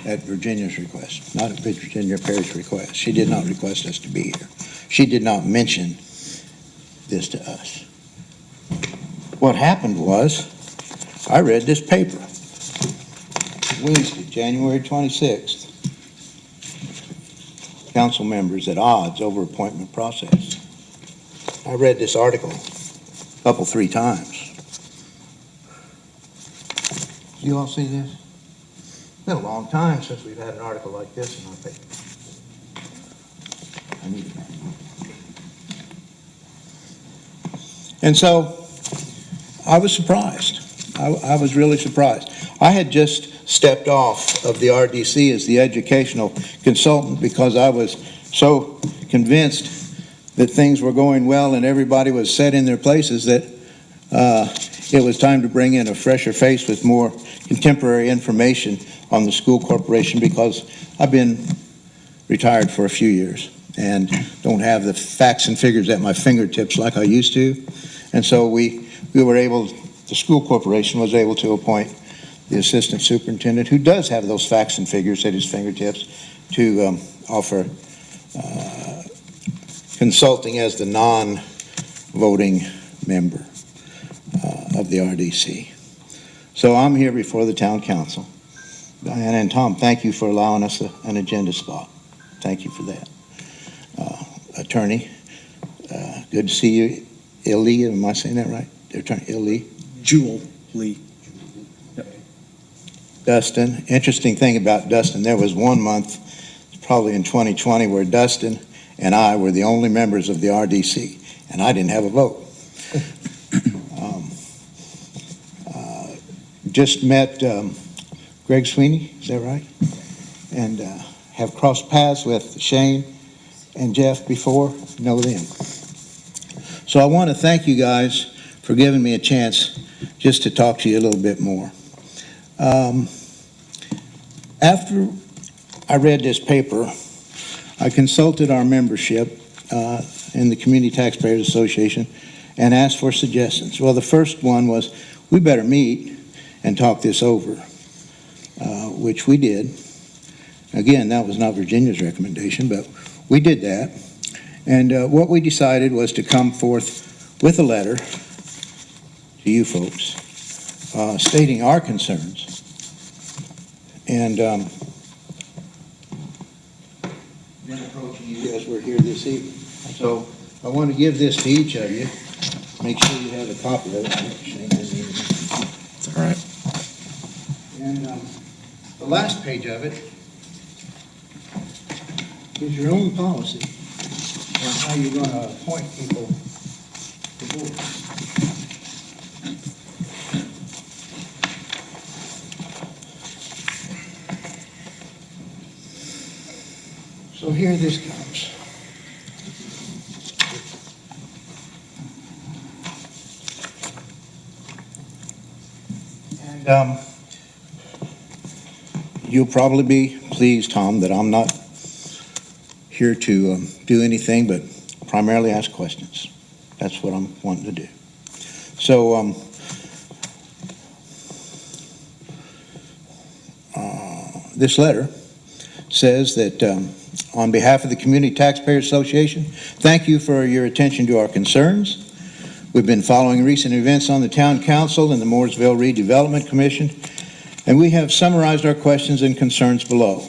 at Virginia's request, not at Virginia Perry's request. She did not request us to be here. She did not mention this to us. What happened was, I read this paper, Wednesday, January 26th. Council members at odds over appointment process. I read this article a couple, 3 times. Do you all see this? It's been a long time since we've had an article like this in our paper. I need it. And so I was surprised. I was really surprised. I had just stepped off of the RDC as the educational consultant because I was so convinced that things were going well and everybody was set in their places that it was time to bring in a fresher face with more contemporary information on the school corporation, because I've been retired for a few years and don't have the facts and figures at my fingertips like I used to. And so we were able, the school corporation was able to appoint the assistant superintendent, who does have those facts and figures at his fingertips, to offer consulting as the non-voting member of the RDC. So I'm here before the town council. Diana and Tom, thank you for allowing us an agenda spot. Thank you for that. Attorney, good to see you. Illy, am I saying that right? Attorney Illy? Jewel Lee. Dustin. Interesting thing about Dustin, there was one month, probably in 2020, where Dustin and I were the only members of the RDC, and I didn't have a vote. Just met Greg Sweeney, is that right? And have crossed paths with Shane and Jeff before, know them. So I want to thank you guys for giving me a chance just to talk to you a little bit more. After I read this paper, I consulted our membership in the Community Taxpayers Association and asked for suggestions. Well, the first one was, we better meet and talk this over, which we did. Again, that was not Virginia's recommendation, but we did that. And what we decided was to come forth with a letter to you folks stating our concerns. And when approaching you as we're here this evening. So I want to give this to each of you. Make sure you have a copy of it. It's all right. And the last page of it is your own policy on how you're going to appoint people to board. So here this comes. And you'll probably be pleased, Tom, that I'm not here to do anything but primarily ask questions. That's what I'm wanting to do. So this letter says that on behalf of the Community Taxpayers Association, thank you for your attention to our concerns. We've been following recent events on the Town Council and the Mooresville Redevelopment Commission And we have summarized our questions and concerns below.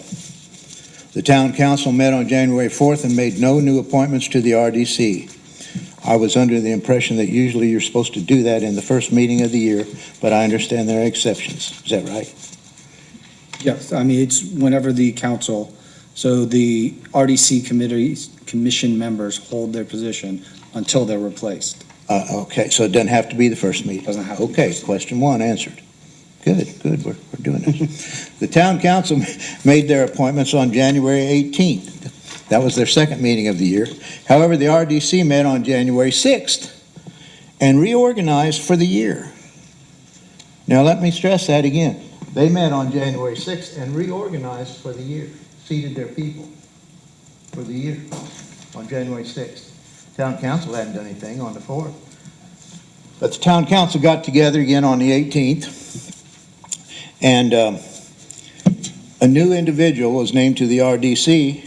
The Town Council met on January 4th and made no new appointments to the RDC. I was under the impression that usually you're supposed to do that in the first meeting of the year, but I understand there are exceptions. Is that right? Yes, I mean, it's whenever the council, so the RDC commission members hold their position until they're replaced. Okay, so it doesn't have to be the first meeting? Doesn't have to be Okay, first. question one answered. Good, we're doing this. The Town Council made their appointments on January 18th. That was their second meeting of the year. However, the RDC met on January 6th and reorganized for the year. Now, let me stress that again. They met on January 6th and reorganized for the year, seated their people for the year on January 6th. Town Council hadn't done anything on the 4th. But the Town Council got together again on the 18th, and a new individual was named to the RDC,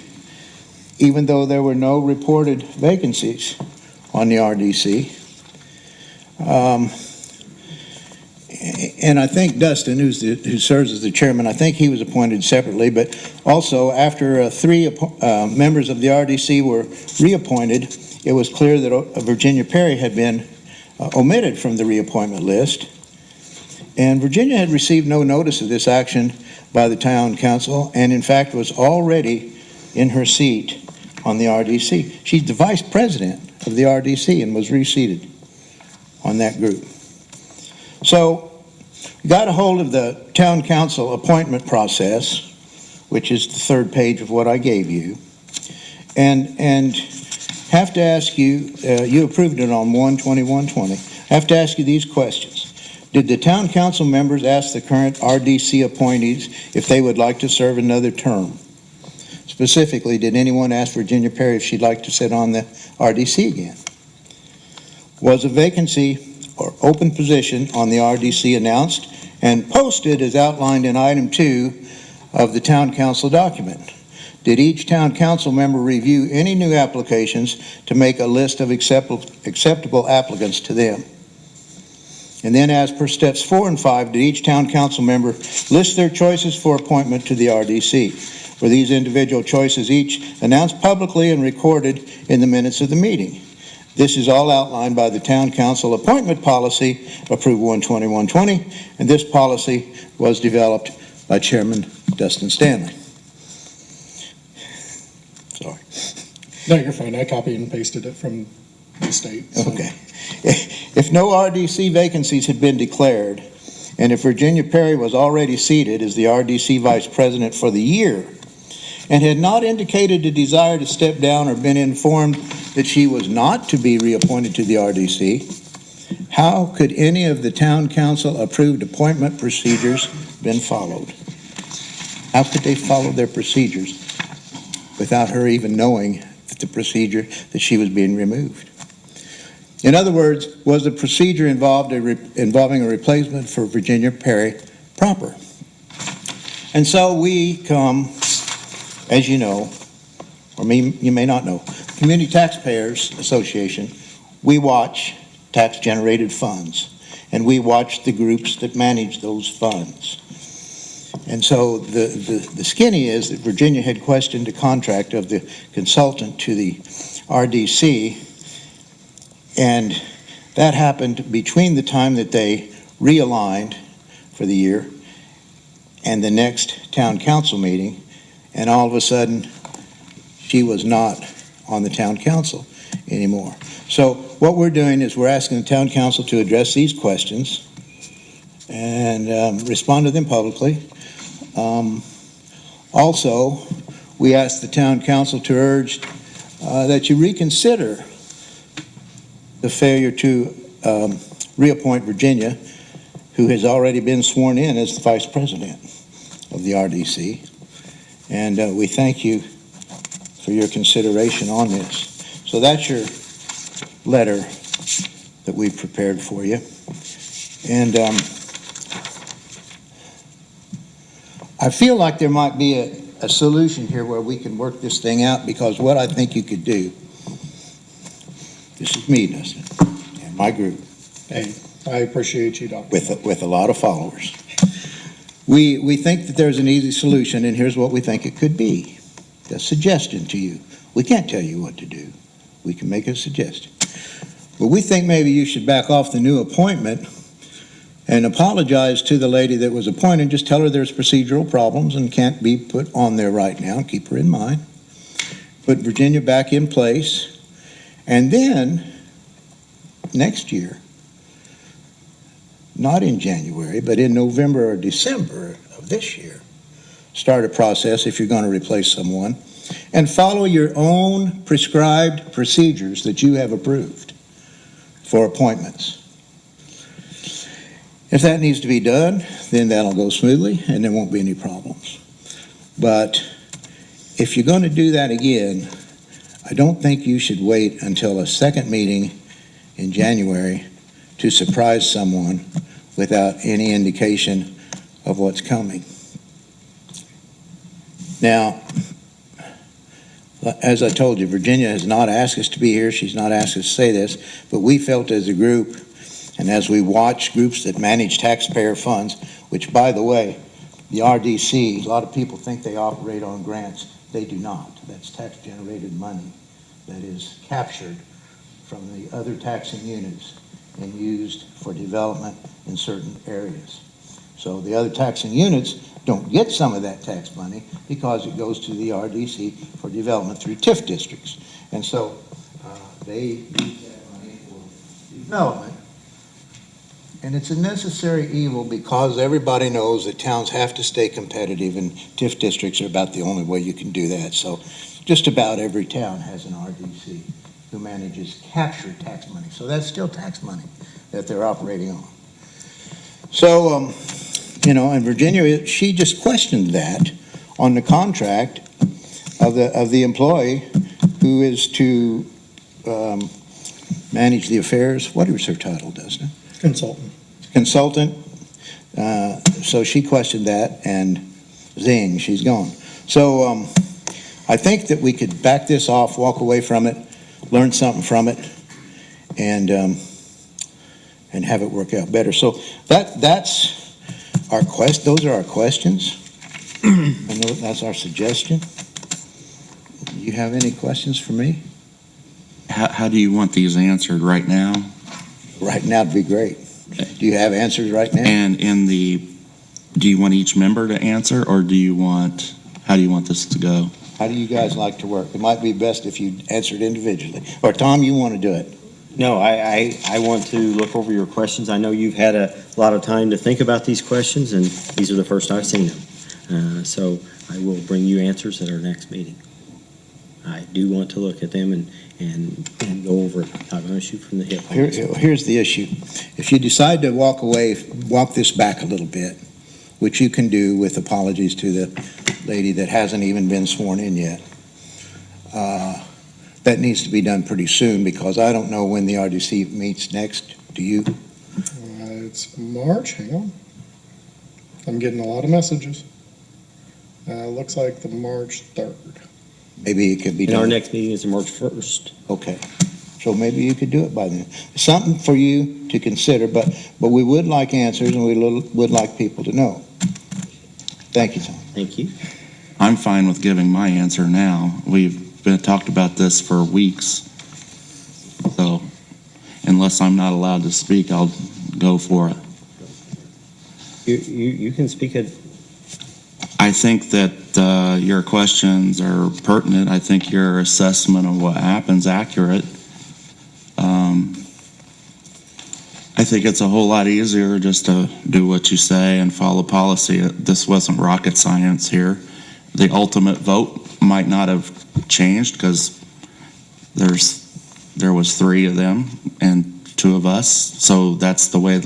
even though there were no reported vacancies on the RDC. And I think Dustin, who serves as the chairman, I think he was appointed separately, but also after three members of the RDC were reappointed, it was clear that Virginia Perry had been omitted from the reappointment list. And Virginia had received no notice of this action by the Town Council, and in fact was already in her seat on the RDC. She's the vice president of the RDC and was reseated on that group. So, got a hold of the Town Council appointment process, which is the third page of what I gave you, and have to ask you, you approved it on 1/21/20, have to ask you these questions. Did the Town Council members ask the current RDC appointees if they would like to serve another term? Specifically, did anyone ask Virginia Perry if she'd like to sit on the RDC again? Was a vacancy or open position on the RDC announced and posted as outlined in item 2 of the Town Council document? Did each Town Council member review any new applications to make a list of acceptable applicants to them? And then, as per steps 4 and 5, did each Town Council member list their choices for appointment to the RDC? Were these individual choices each announced publicly and recorded in the minutes of the meeting? This is all outlined by the Town Council appointment policy, approved 1/21/20, and this policy was developed by Chairman Dustin Stanley. Sorry. No, you're fine. I copied and pasted it from the state. So. Okay. If no RDC vacancies had been declared, and if Virginia Perry was already seated as the RDC Vice President for the year, and had not indicated a desire to step down or been informed that she was not to be reappointed to the RDC, how could any of the Town Council approved appointment procedures been followed? How could they follow their procedures without her even knowing that the procedure that she was being removed? In other words, was the procedure involving a replacement for Virginia Perry proper? And so we come, as you know, or you may not know, Community Taxpayers Association, we watch tax-generated funds, and we watch the groups that manage those funds. And so the skinny is that Virginia had questioned the contract of the consultant to the RDC, and that happened between the time that they realigned for the year and the next Town Council meeting, and all of a sudden, she was not on the Town Council anymore. So what we're doing is we're asking the Town Council to address these questions and respond to them publicly. Also, we ask the Town Council to urge that you reconsider the failure to reappoint Virginia, who has already been sworn in as the Vice President of the RDC. And we thank you for your consideration on this. So that's your letter that we've prepared for you. And I feel like there might be a solution here where we can work this thing out, because what I think you could do, this is me, Dustin, and my group. Hey, I appreciate you, Doctor. With a lot of followers. We think that there's an easy solution, and here's what we think it could be. A suggestion to you. We can't tell you what to do. We can make a suggestion. But we think maybe you should back off the new appointment and apologize to the lady that was appointed. Just tell her there's procedural problems and can't be put on there right now. Keep her in mind. Put Virginia back in place. And then, next year, not in January, but in November or December of this year, start a process if you're going to replace someone, and follow your own prescribed procedures that you have approved for appointments. If that needs to be done, then that'll go smoothly and there won't be any problems. But if you're going to do that again, I don't think you should wait until a second meeting in January to surprise someone without any indication of what's coming. Now, as I told you, Virginia has not asked us to be here. She's not asked us to say this, but we felt as a group, and as we watch groups that manage taxpayer funds, which, by the way, the RDC, a lot of people think they operate on grants. They do not. That's tax-generated money that is captured from the other taxing units and used for development in certain areas. So the other taxing units don't get some of that tax money because it goes to the RDC for development through TIF districts. And so they use that money for development. And it's a necessary evil because everybody knows that towns have to stay competitive, and TIF districts are about the only way you can do that. So just about every town has an RDC who manages captured tax money. So that's still tax money that they're operating on. So, and Virginia, she just questioned that on the contract of the employee who is to manage the affairs. What is her title, doesn't it? Consultant. So she questioned that, and zing, she's gone. So I think that we could back this off, walk away from it, learn something from it, and have it work out better. So that's our quest. Those are our questions, and that's our suggestion. You have any questions for me? How do you want these answered right now? Right now would be great. Do you have answers right now? And do you want each member to answer, or how do you want this to go? How do you guys like to work? It might be best if you answered individually. Or Tom, you want to do it? No, I want to look over your questions. I know you've had a lot of time to think about these questions, and these are the first I've seen them. So I will bring you answers at our next meeting. I do want to look at them and go over it. I'm going to shoot from the hip. Here's the issue. If you decide to walk this back a little bit, which you can do with apologies to the lady that hasn't even been sworn in yet, that needs to be done pretty soon, because I don't know when the RDC meets next. Do you? It's March, hang on. I'm getting a lot of messages. Looks like the March 3rd. Maybe it could be And done. our next meeting is March 1st. Okay. So maybe you could do it by then. Something for you to consider, but we would like answers, and we would like people to know. Thank you, Tom. Thank you. I'm fine with giving my answer now. We've talked about this for weeks. So unless I'm not allowed to speak, I'll go for it. You can speak at. I think that your questions are pertinent. I think your assessment of what happens accurate. I think it's a whole lot easier just to do what you say and follow policy. This wasn't rocket science here. The ultimate vote might not have changed because there was 3 of them and 2 of us, so that's the way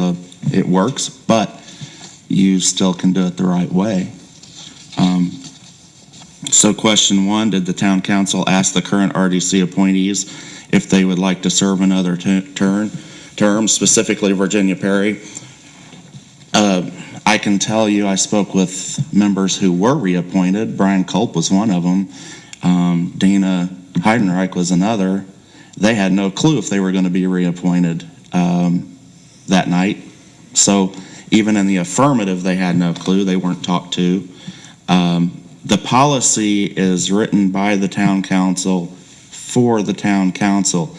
it works. But you still can do it the right way. So question 1, did the town council ask the current RDC appointees if they would like to serve another term, specifically Virginia Perry? I can tell you I spoke with members who were reappointed. Brian Culp was one of them. Dana Heidenreich was another. They had no clue if they were going to be reappointed that night. So even in the affirmative, they had no clue. They weren't talked to. The policy is written by the town council for the town council.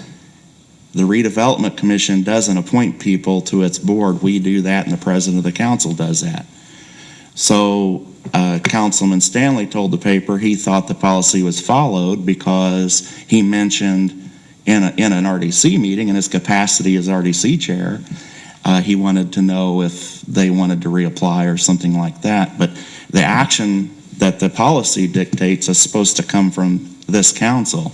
The redevelopment commission doesn't appoint people to its board. We do that, and the president of the council does that. So Councilman Stanley told the paper he thought the policy was followed because he mentioned in an RDC meeting, in his capacity as RDC chair, he wanted to know if they wanted to reapply or something like that. But the action that the policy dictates is supposed to come from this council.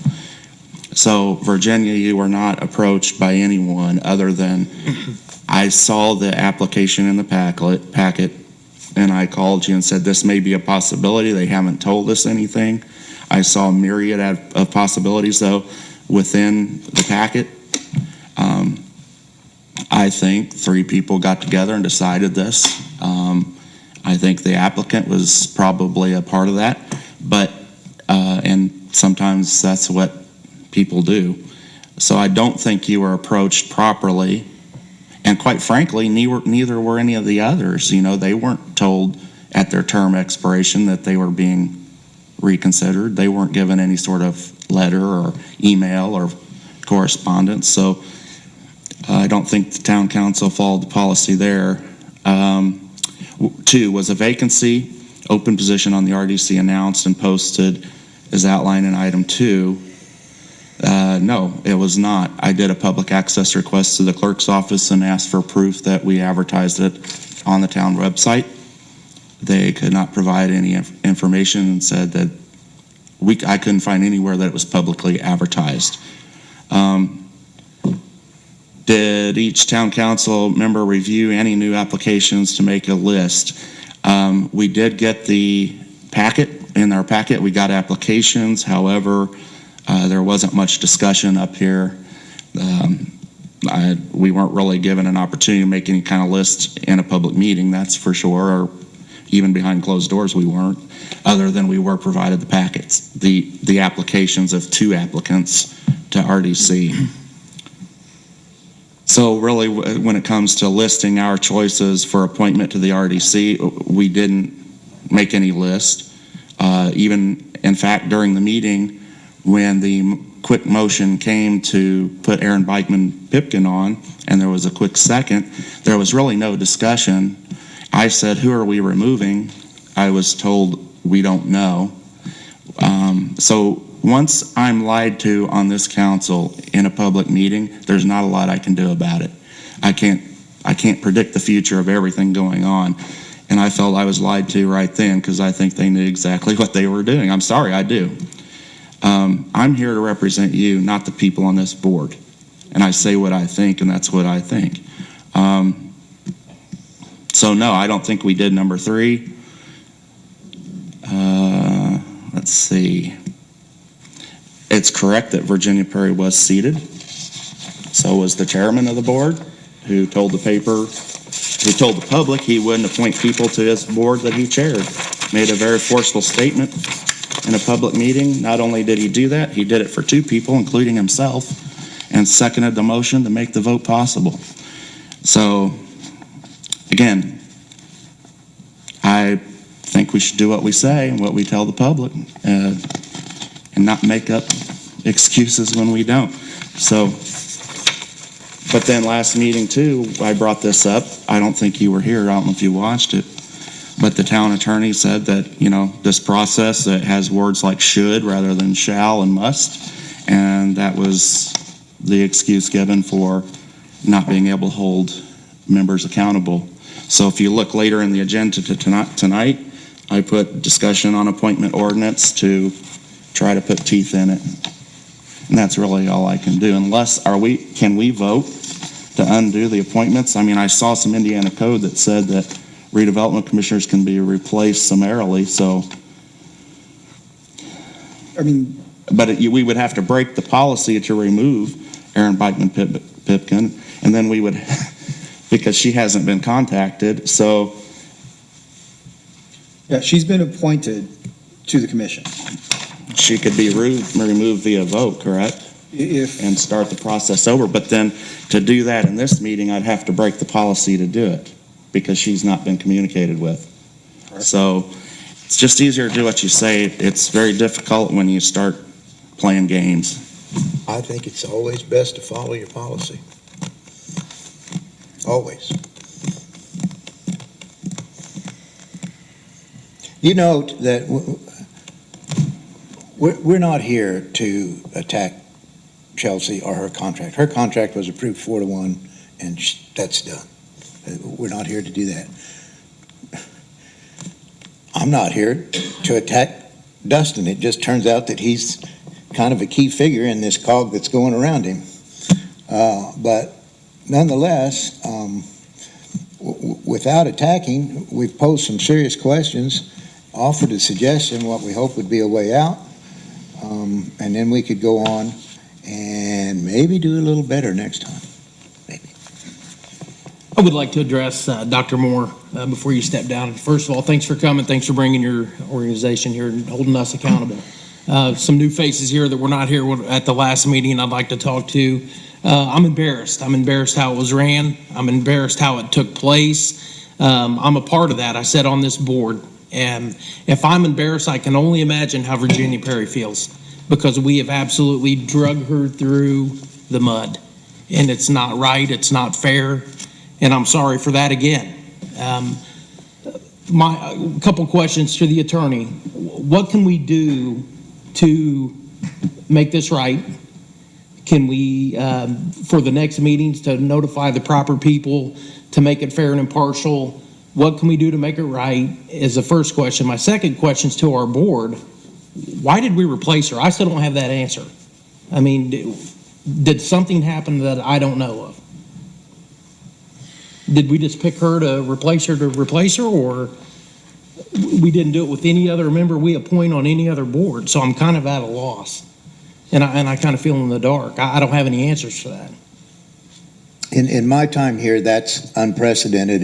So, Virginia, you were not approached by anyone other than I saw the application in the packet, and I called you and said, this may be a possibility. They haven't told us anything. I saw a myriad of possibilities, though, within the packet. I think 3 people got together and decided this. I think the applicant was probably a part of that, but, and sometimes that's what people do. So I don't think you were approached properly. And quite frankly, neither were any of the others. You know, they weren't told at their term expiration that they were being reconsidered. They weren't given any sort of letter or email or correspondence. So I don't think the town council followed the policy there. 2 was a vacancy, open position on the RDC announced and posted as outlined in item 2. No, it was not. I did a public access request to the clerk's office and asked for proof that we advertised it on the town website. They could not provide any information and said that I couldn't find anywhere that it was publicly advertised. Did each town council member review any new applications to make a list? We did get the packet. In our packet, we got applications. However, there wasn't much discussion up here. We weren't really given an opportunity to make any kind of list in a public meeting, that's for sure, or even behind closed doors we weren't, other than we were provided the packets, the applications of 2 applicants to RDC. So really, when it comes to listing our choices for appointment to the RDC, we didn't make any list. Even, in fact, during the meeting, when the quick motion came to put Aaron Bikeman-Pipkin on, and there was a quick second, there was really no discussion. I said, who are we removing? I was told, we don't know. So once I'm lied to on this council in a public meeting, there's not a lot I can do about it. I can't predict the future of everything going on. And I felt I was lied to right then because I think they knew exactly what they were doing. I'm sorry, I do. I'm here to represent you, not the people on this board. And I say what I think, and that's what I think. So no, I don't think we did number 3. Let's see. It's correct that Virginia Perry was seated. So was the chairman of the board, who told the paper, who told the public he wouldn't appoint people to his board that he chaired. Made a very forceful statement in a public meeting. Not only did he do that, he did it for 2 people, including himself, and seconded the motion to make the vote possible. So, again, I think we should do what we say and what we tell the public, and not make up excuses when we don't. So, but then last meeting too, I brought this up. I don't think you were here. I don't know if you watched it. But the town attorney said that, you know, this process that has words like should rather than shall and must, and that was the excuse given for not being able to hold members accountable. So if you look later in the agenda to tonight, I put discussion on appointment ordinance to try to put teeth in it. And that's really all I can do. Unless, can we vote to undo the appointments? I mean, I saw some Indiana code that said that redevelopment commissioners can be replaced summarily, so. I mean, but we would have to break the policy to remove Aaron Bikeman-Pipkin, and then we would, because she hasn't been contacted, so. yeah, she's been appointed to the commission. She could be removed via vote, correct? If, And start the process over, but then to do that in this meeting, I'd have to break the policy to do it. because she's not been communicated with. So it's just easier to do what you say. It's very difficult when you start playing games. I think it's always best to follow your policy. Always. You note that we're not here to attack Chelsea or her contract. Her contract was approved 4-1, and that's done. We're not here to do that. I'm not here to attack Dustin. It just turns out that he's kind of a key figure in this cog that's going around him. But nonetheless, without attacking, we've posed some serious questions, offered a suggestion, what we hope would be a way out, and then we could go on and maybe do a little better next time. Maybe. I would like to address Dr. Moore before you step down. First of all, thanks for coming. Thanks for bringing your organization here and holding us accountable. Some new faces here that were not here at the last meeting I'd like to talk to. I'm embarrassed. I'm embarrassed how it was ran. I'm embarrassed how it took place. I'm a part of that. I sat on this board. And if I'm embarrassed, I can only imagine how Virginia Perry feels, because we have absolutely drug her through the mud. And it's not right. It's not fair. And I'm sorry for that again. My couple questions to the attorney. What can we do to make this right? Can we, for the next meetings, to notify the proper people to make it fair and impartial? What can we do to make it right is the first question. My second question is to our board. Why did we replace her? I still don't have that answer. I mean, did something happen that I don't know of? Did we just pick her to replace her, or we didn't do it with any other member we appoint on any other board? So I'm kind of at a loss, and I kind of feel in the dark. I don't have any answers for that. In my time here, that's unprecedented,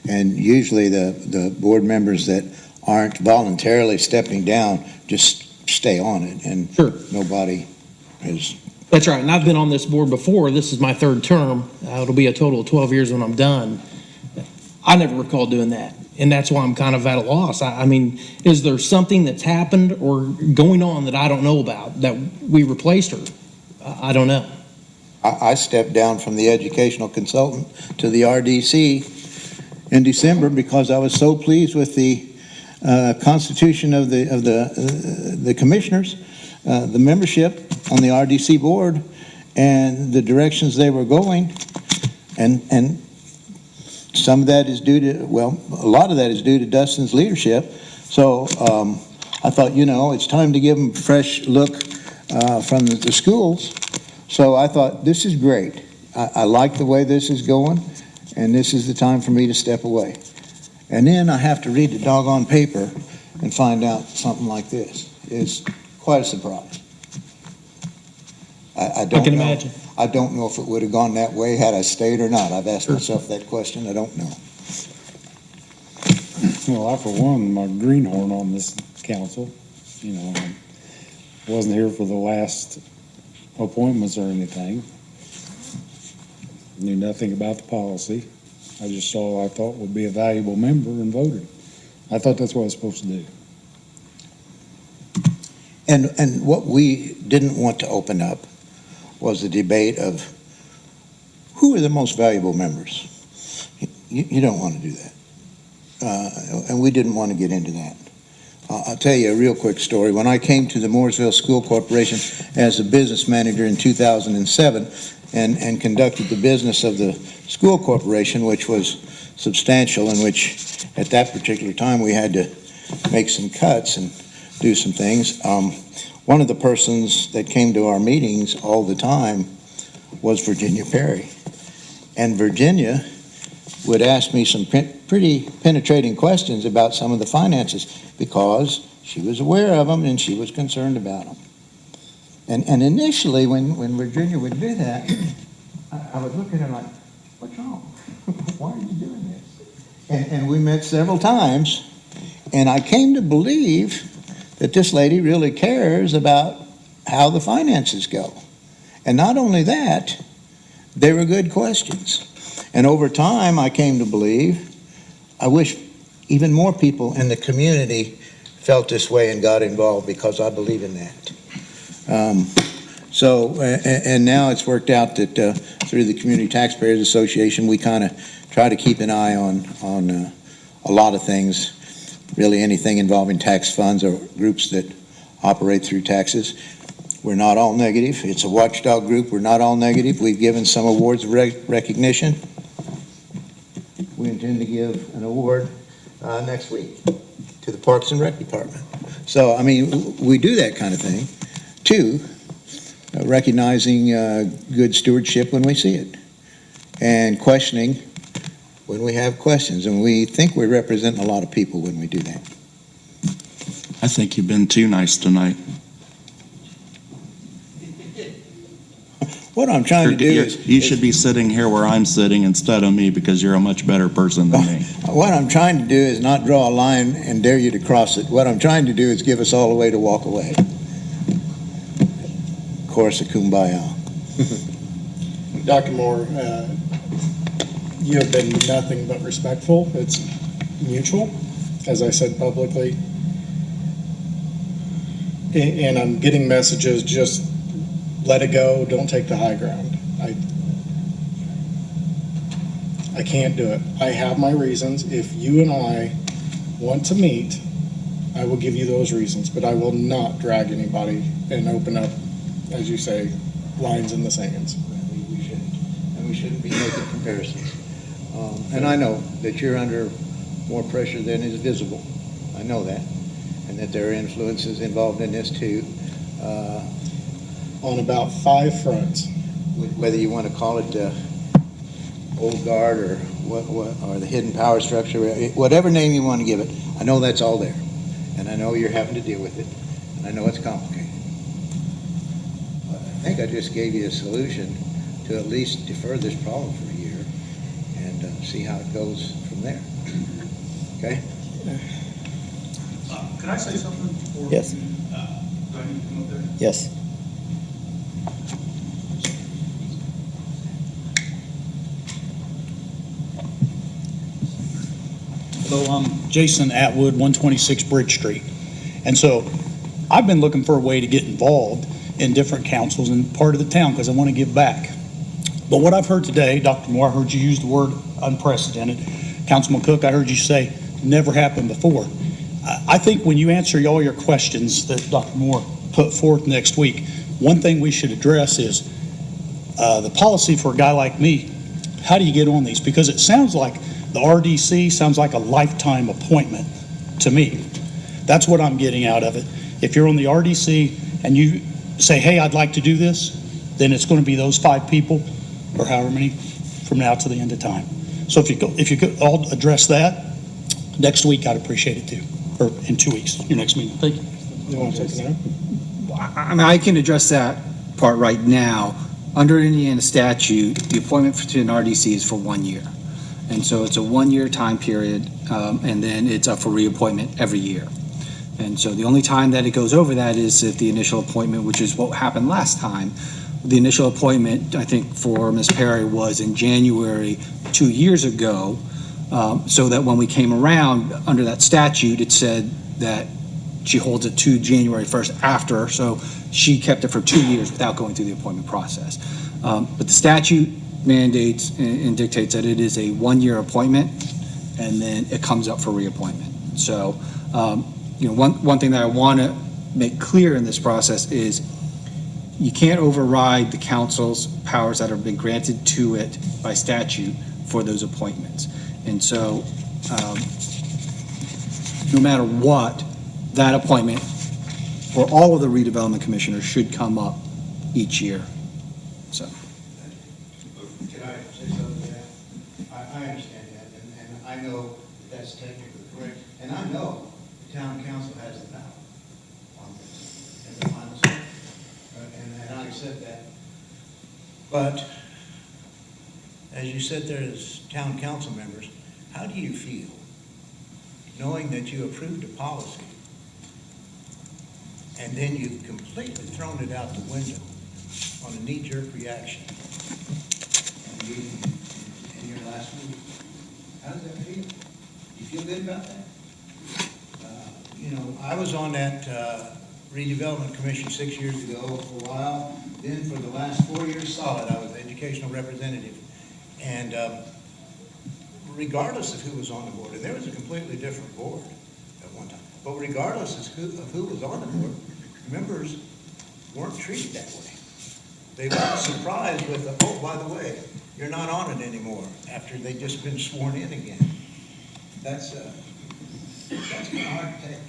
and usually the board members that aren't voluntarily stepping down just stay on it, and Sure. nobody is. That's right, and I've been on this board before. This is my third term. It'll be a total of 12 years when I'm done. I never recall doing that, and that's why I'm kind of at a loss. I mean, is there something that's happened or going on that I don't know about that we replaced her? I don't know. I stepped down from the educational consultant to the RDC in December because I was so pleased with the constitution of the commissioners, the membership on the RDC board, and the directions they were going, and some of that is due to, well, a lot of that is due to Dustin's leadership. So I thought, it's time to give them a fresh look from the schools. So I thought, this is great. I like the way this is going, and this is the time for me to step away. And then I have to read the doggone paper and find out something like this. It's quite a surprise. I can imagine. I don't know if it would have gone that way had I stayed or not. I've asked myself that question. I don't know. Well, I, for one, my greenhorn on this council, I wasn't here for the last appointments or anything. Knew nothing about the policy. I just saw what I thought would be a valuable member and voted. I thought that's what I was supposed to do. And what we didn't want to open up was the debate of who are the most valuable members. You don't want to do that. And we didn't want to get into that. I'll tell you a real quick story. When I came to the Mooresville School Corporation as a business manager in 2007 and conducted the business of the school corporation, which was substantial, in which at that particular time we had to make some cuts and do some things. One of the persons that came to our meetings all the time was Virginia Perry. And Virginia would ask me some pretty penetrating questions about some of the finances because she was aware of them and she was concerned about them. And initially, when Virginia would do that, I would look at her like, what's wrong? Why are you doing this? And we met several times, and I came to believe that this lady really cares about how the finances go. And not only that, they were good questions. And over time, I came to believe I wish even more people in the community felt this way and got involved, because I believe in that. And now it's worked out that through the Community Taxpayers Association, we kind of try to keep an eye on a lot of things, really anything involving tax funds or groups that operate through taxes. We're not all negative. It's a watchdog group. We're not all negative. We've given some awards of recognition. We intend to give an award next week to the Parks and Rec Department. So, I mean, we do that kind of thing, too, recognizing good stewardship when we see it, and questioning when we have questions. And we think we're representing a lot of people when we do that. I think you've been too nice tonight. What I'm trying to do is... You should be sitting here where I'm sitting instead of me, because you're a much better person than me. What I'm trying to do is not draw a line and dare you to cross it. What I'm trying to do is give us all a way to walk away. Chorus of Kumbaya. Dr. Moore, you have been nothing but respectful. It's mutual, as I said publicly. And I'm getting messages, just let it go, don't take the high ground. I can't do it. I have my reasons. If you and I want to meet, I will give you those reasons, but I will not drag anybody and open up, as you say, lines in the sands. We shouldn't. And we shouldn't be making comparisons. And I know that you're under more pressure than is visible. I know that. And that there are influences involved in this too. On about 5 fronts. Whether you want to call it old guard or what, or the hidden power structure, whatever name you want to give it, I know that's all there. And I know you're having to deal with it. And I know it's complicated. But I think I just gave you a solution to at least defer this problem for a year and see how it goes from there. Okay? Could I say something? Before, Yes. do I need to come up there? Yes. So I'm Jason Atwood, 126 Bridge Street. And so I've been looking for a way to get involved in different councils and part of the town because I want to give back. But what I've heard today, Dr. Moore, I heard you use the word unprecedented. Councilman Cook, I heard you say never happened before. I think when you answer all your questions that Dr. Moore put forth next week, one thing we should address is the policy for a guy like me. How do you get on these? Because it sounds like the RDC sounds like a lifetime appointment to me. That's what I'm getting out of it. If you're on the RDC and you say, hey, I'd like to do this, then it's going to be those 5 people or however many from now to the end of time. So if you could all address that next week, I'd appreciate it too. Or in 2 weeks, your next meeting. Thank you. You want to take it now? I mean, I can address that part right now. Under Indiana statute, the appointment to an RDC is for 1 year. And so it's a 1-year time period, and then it's up for reappointment every year. And so the only time that it goes over that is at the initial appointment, which is what happened last time. The initial appointment, I think, for Ms. Perry was in January 2 years ago, so that when we came around, under that statute, it said that she holds it to January 1st after, so she kept it for 2 years without going through the appointment process. But the statute mandates and dictates that it is a 1-year appointment, and then it comes up for reappointment. So, one thing that I want to make clear in this process is you can't override the council's powers that have been granted to it by statute for those appointments. And so, no matter what, that appointment for all of the redevelopment commissioners should come up each year. So. Can I say something to that? I understand that, and I know that's technically correct, and I know the town council has the power on this in the final say, and I accept that. But, as you said there as town council members, how do you feel knowing that you approved a policy and then you've completely thrown it out the window on a knee-jerk reaction in your last week? How does that feel? You feel good about that? You know, I was on that redevelopment commission 6 years ago for a while. Then for the last 4 years solid, I was the educational representative. And regardless of who was on the board, and there was a completely different board at one time, but regardless of who was on the board, members weren't treated that way. They were surprised with, oh, by the way, you're not on it anymore, after they'd just been sworn in again. That's kind of hard to take.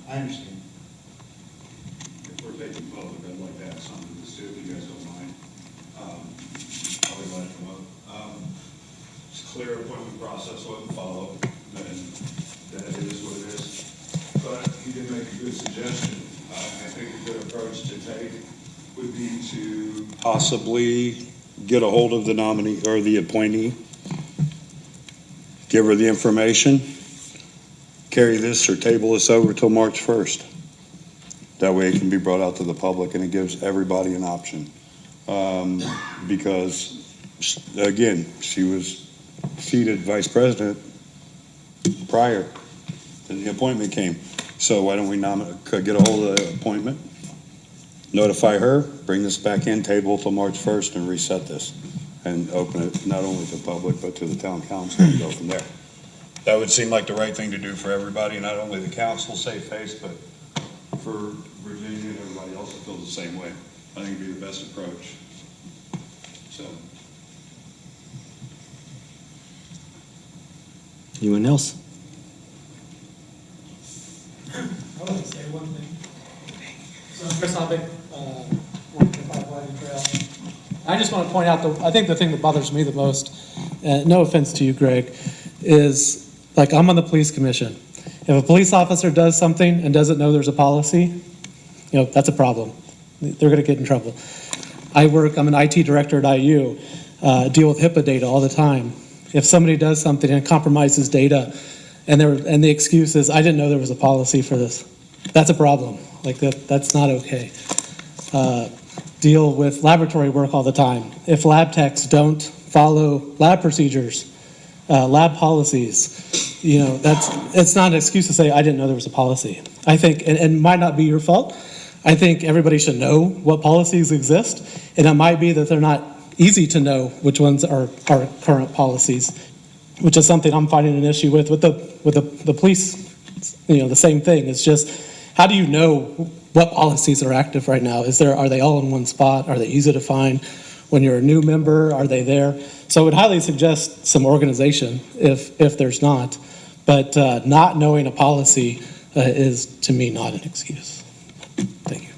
I understand. If we're taking public, I'd like to add something to this too, if you guys don't mind. I'll be glad to come up. It's clear appointment process wasn't followed, and that it is what it is. But he did make a good suggestion. I think a good approach to take would be to possibly get a hold of the nominee or the appointee, give her the information, carry this or table this over till March 1st. That way it can be brought out to the public and it gives everybody an option. Because, again, she was seated vice president prior to the appointment came. So why don't we get a hold of the appointment, notify her, bring this back in, table till March 1st and reset this and open it not only to the public but to the town council and go from there. That would seem like the right thing to do for everybody, not only the council, save face, but for Virginia and everybody else that feels the same way. I think it'd be the best approach. So. Anyone else? I want to say one thing. So Chris Hobbig, working at Pipeline Trail. I just want to point out, I think the thing that bothers me the most, no offense to you, Greg, is like I'm on the police commission. If a police officer does something and doesn't know there's a policy, you know, that's a problem. They're going to get in trouble. I'm an IT director at IU, deal with HIPAA data all the time. If somebody does something and compromises data, and the excuse is, I didn't know there was a policy for this, that's a problem. Like that's not okay. Deal with laboratory work all the time. If lab techs don't follow lab procedures, lab policies, you know, it's not an excuse to say, I didn't know there was a policy. I think, and it might not be your fault, I think everybody should know what policies exist, and it might be that they're not easy to know which ones are current policies, which is something I'm finding an issue with the police. You know, the same thing. It's just, how do you know what policies are active right now? Are they all in one spot? Are they easy to find? When you're a new member, are they there? So I would highly suggest some organization if there's not. But not knowing a policy is, to me, not an excuse. Thank you.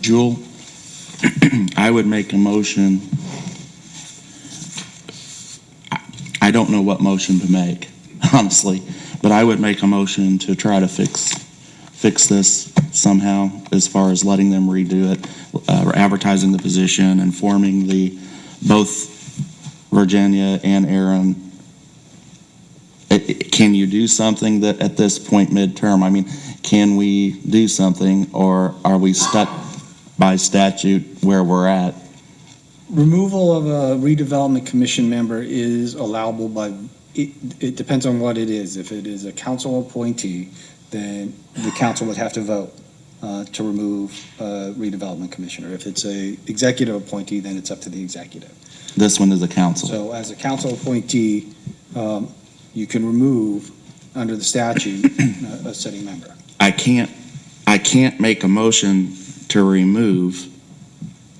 Jewel, I would make a motion. I don't know what motion to make, honestly, but I would make a motion to try to fix this somehow, as far as letting them redo it, advertising the position, informing both Virginia and Aaron. Can you do something that at this point midterm? I mean, can we do something, or are we stuck by statute where we're at? Removal of a redevelopment commission member is allowable it depends on what it is. If it is a council appointee, then the council would have to vote to remove a redevelopment commissioner. If it's a executive appointee, then it's up to the executive. This one is a council. So as a council appointee, you can remove, under the statute, a sitting member. I can't make a motion to remove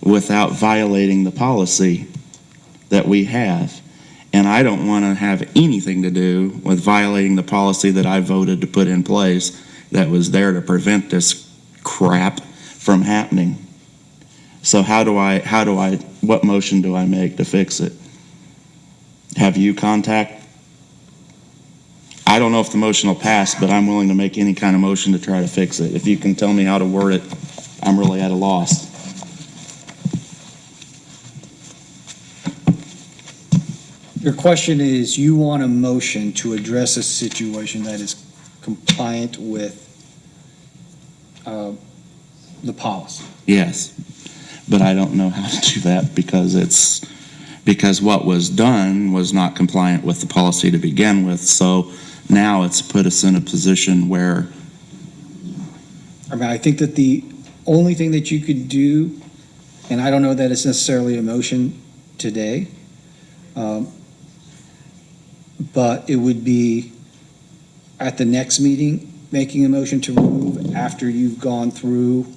without violating the policy that we have. And I don't want to have anything to do with violating the policy that I voted to put in place that was there to prevent this crap from happening. So what motion do I make to fix it? Have you contact? I don't know if the motion will pass, but I'm willing to make any kind of motion to try to fix it. If you can tell me how to word it, I'm really at a loss. Your question is, you want a motion to address a situation that is compliant with the policy? Yes, but I don't know how to do that because because what was done was not compliant with the policy to begin with. So now it's put us in a position where, I mean, I think that the only thing that you could do, and I don't know that it's necessarily a motion today, but it would be at the next meeting, making a motion to remove after you've gone through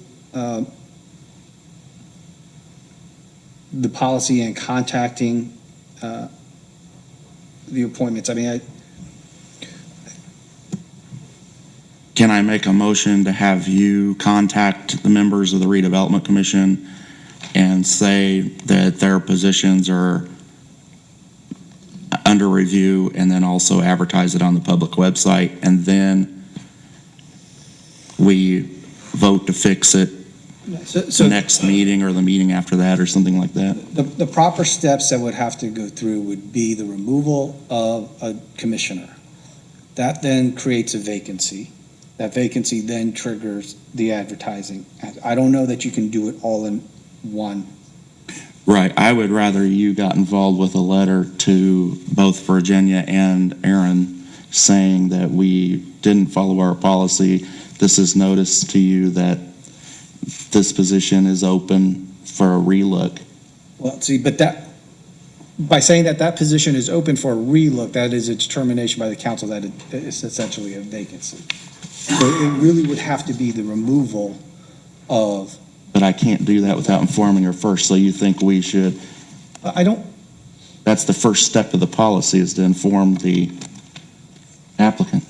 the policy and contacting the appointments. I mean, can I make a motion to have you contact the members of the redevelopment commission and say that their positions are under review, and then also advertise it on the public website, and then we vote to fix it so the next meeting or the meeting after that or something like that? the proper steps that would have to go through would be the removal of a commissioner. That then creates a vacancy. That vacancy then triggers the advertising. I don't know that you can do it all in one. Right. I would rather you got involved with a letter to both Virginia and Aaron saying that we didn't follow our policy. This is notice to you that this position is open for a relook. Well, see, but that, by saying that that position is open for a relook, that is a determination by the council that it is essentially a vacancy. So it really would have to be the removal of. But I can't do that without informing her first, so you think we should? I don't. That's the first step of the policy, is to inform the applicant.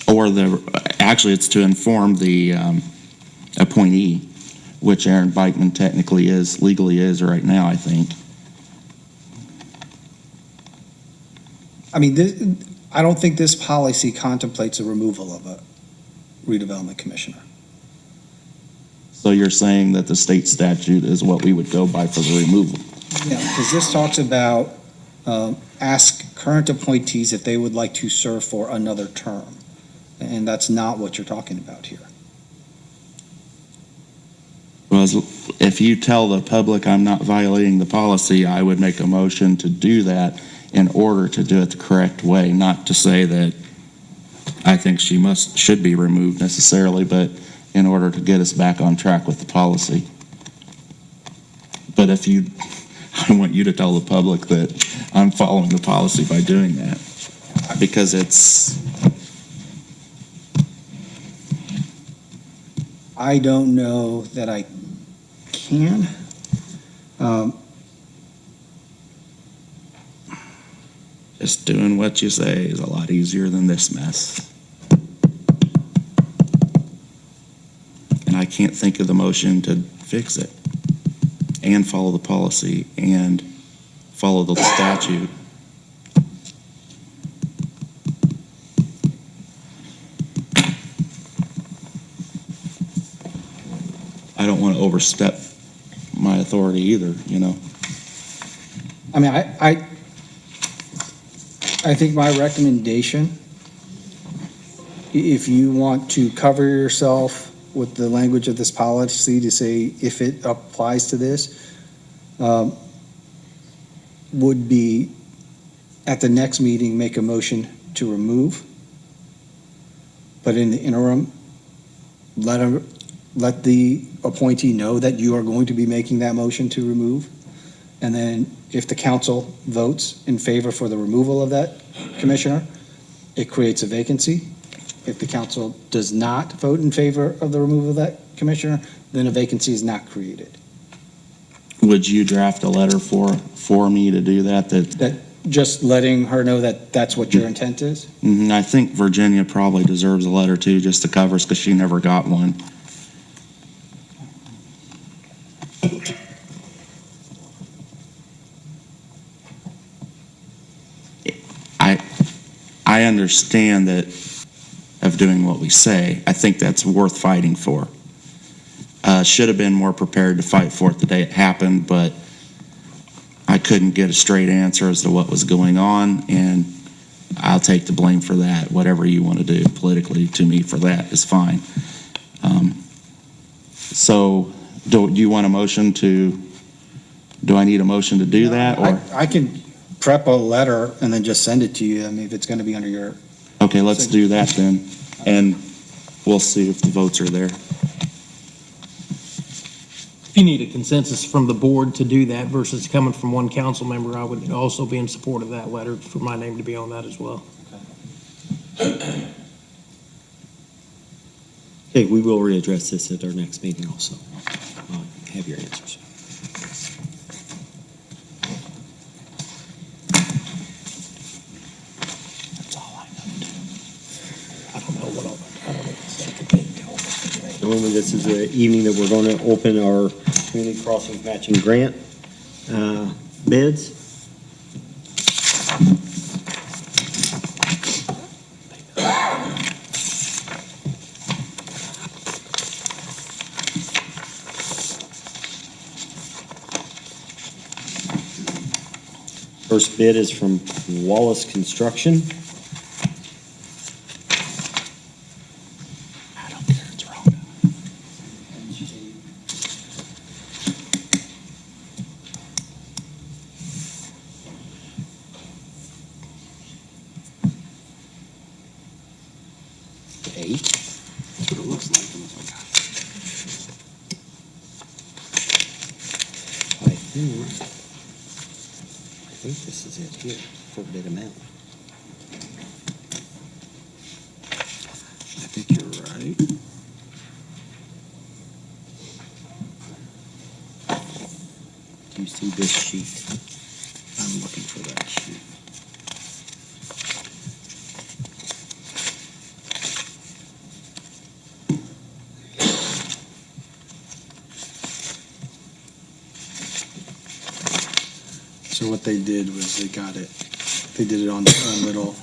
Or actually it's to inform the appointee, which Aaron Bikeman legally is right now, I think. I mean, I don't think this policy contemplates a removal of a redevelopment commissioner. So you're saying that the state statute is what we would go by for the removal? Yeah, because this talks about ask current appointees if they would like to serve for another term. And that's not what you're talking about here. Well, if you tell the public I'm not violating the policy, I would make a motion to do that in order to do it the correct way, not to say that I think she should be removed necessarily, but in order to get us back on track with the policy. But I want you to tell the public that I'm following the policy by doing that, because I don't know that I can. Just doing what you say is a lot easier than this mess. And I can't think of the motion to fix it and follow the policy and follow the statute. I don't want to overstep my authority either, you know. I mean, I think my recommendation, if you want to cover yourself with the language of this policy to say if it applies to this, would be at the next meeting, make a motion to remove. But in the interim, let the appointee know that you are going to be making that motion to remove. And then if the council votes in favor for the removal of that commissioner, it creates a vacancy. If the council does not vote in favor of the removal of that commissioner, then a vacancy is not created. Would you draft a letter for me to do that? That just letting her know that that's what your intent is? I think Virginia probably deserves a letter too, just to cover us, because she never got one. I understand that of doing what we say. I think that's worth fighting for. Should have been more prepared to fight for it the day it happened, but I couldn't get a straight answer as to what was going on, and I'll take the blame for that. Whatever you want to do politically to me for that is fine. So do you want a motion to do I need a motion to do that, or? I can prep a letter and then just send it to you, I mean, if it's gonna be under your, Okay, let's do that then, and we'll see if the votes are there. If you need a consensus from the board to do that versus coming from one council member, I would also be in support of that letter for my name to be on that as well. Okay, we will readdress this at our next meeting also. Have your answers. That's all I know. I don't know what all, I don't know what's Normally, this is the evening that we're going to open our community crossings matching grant bids. First bid is from Wallace Construction. I don't care, it's wrong. Eight. That's what it looks like. I think this is it here for bid amount. I think you're right. Do you see this sheet? I'm looking for that sheet. so what they did was they did it on their own little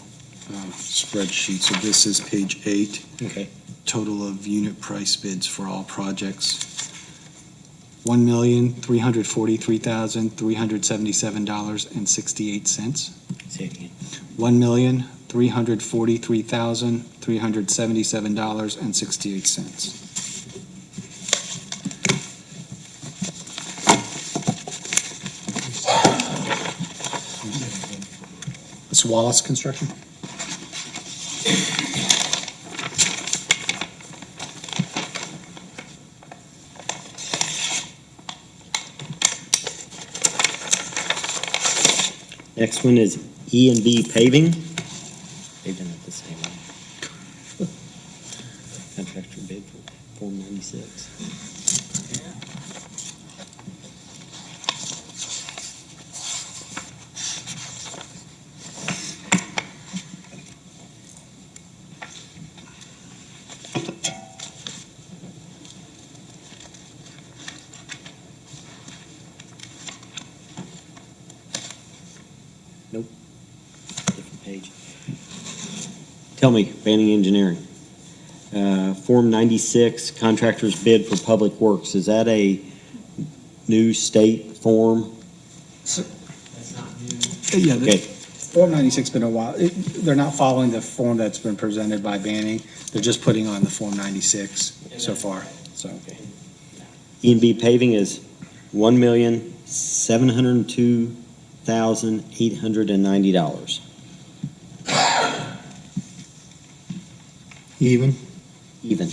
spreadsheet, so this is page 8. Okay. Total of unit price bids for all projects. $1,343,377.68. Say it again. $1,343,377.68. It's Wallace Construction. Next one is E&B Paving. They've done it the same way. Contractor bid for Form 96. Nope. Different page. Tell me, Banning Engineering. Form 96, contractor's bid for public works. Is that a new state form? Yeah, Okay. Form 96 been a while. They're not following the form that's been presented by Banning. They're just putting on the Form 96 so far, so. E&B Paving is $1,702,890. Even? Even.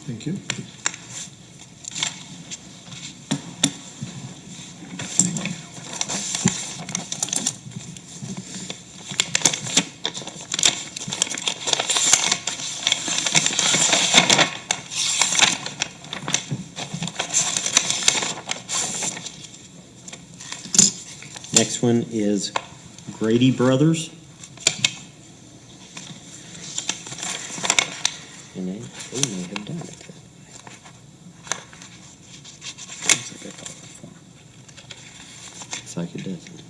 Thank you. Next one is Grady Brothers. And they may have done it. Looks like it doesn't.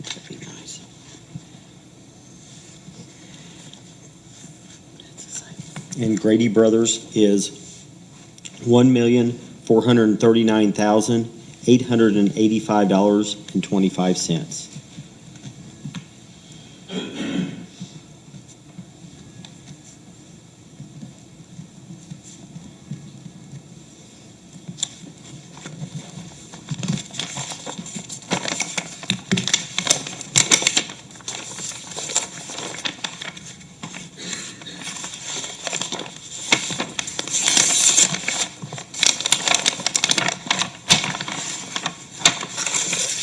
That'd be nice. That's the same. And Grady Brothers is $1,439,885.25.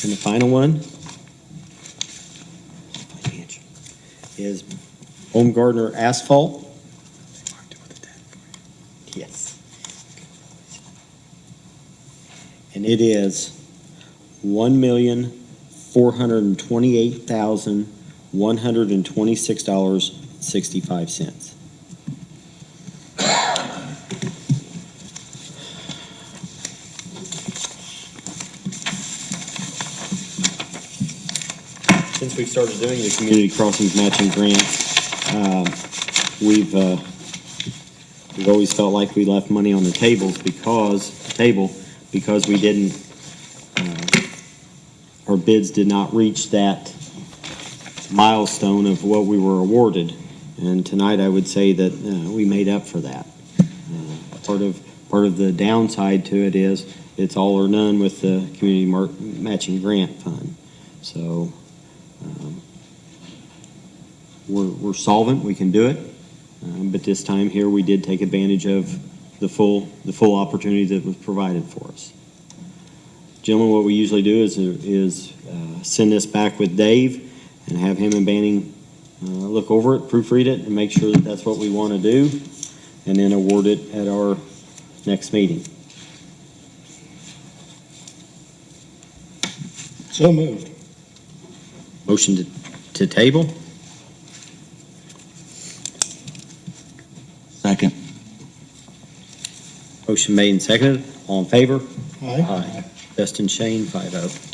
And the final one is Home Gardener Asphalt. Yes. And it is $1,428,126.65. Since we started doing the community crossings matching grants, we've always felt like we left money on the table because we didn't, our bids did not reach that milestone of what we were awarded. And tonight I would say that we made up for that. Part of the downside to it is it's all or none with the community matching grant fund. So we're solvent, we can do it, but this time here we did take advantage of the full opportunity that was provided for us. Gentlemen, what we usually do is send this back with Dave and have him and Banning look over it, proofread it, and make sure that that's what we want to do, and then award it at our next meeting. So moved. Motion to table? Second. Motion made and seconded. All in favor? Aye. Dustin Shane, 5-0.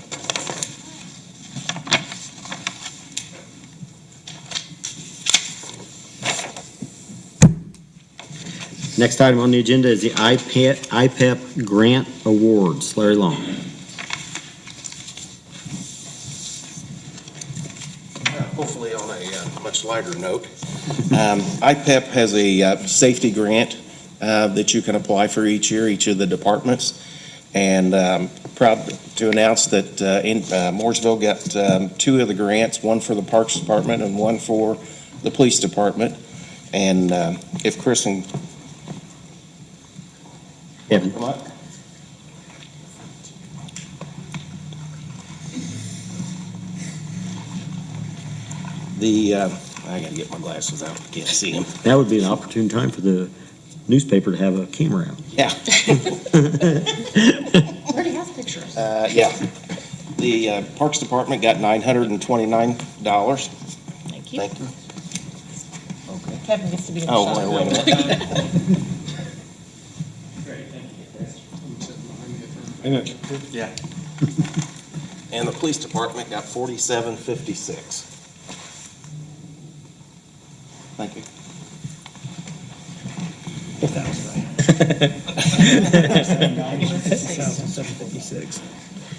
Next item on the agenda is the IPEP Grant Awards. Larry Long. Hopefully on a much lighter note. IPEP has a safety grant that you can apply for each year, each of the departments. And proud to announce that in Mooresville got two of the grants, one for the Parks Department and one for the Police Department. And if Chris and Kevin. come up. I gotta get my glasses out, I can't see them. That would be an opportune time for the newspaper to have a camera out. Yeah. Already have pictures. Yeah. The Parks Department got $929. Thank you. Thank you. Kevin gets to be in the Oh, shot. wait a minute. Yeah. And the Police Department got $47.56. Thank you.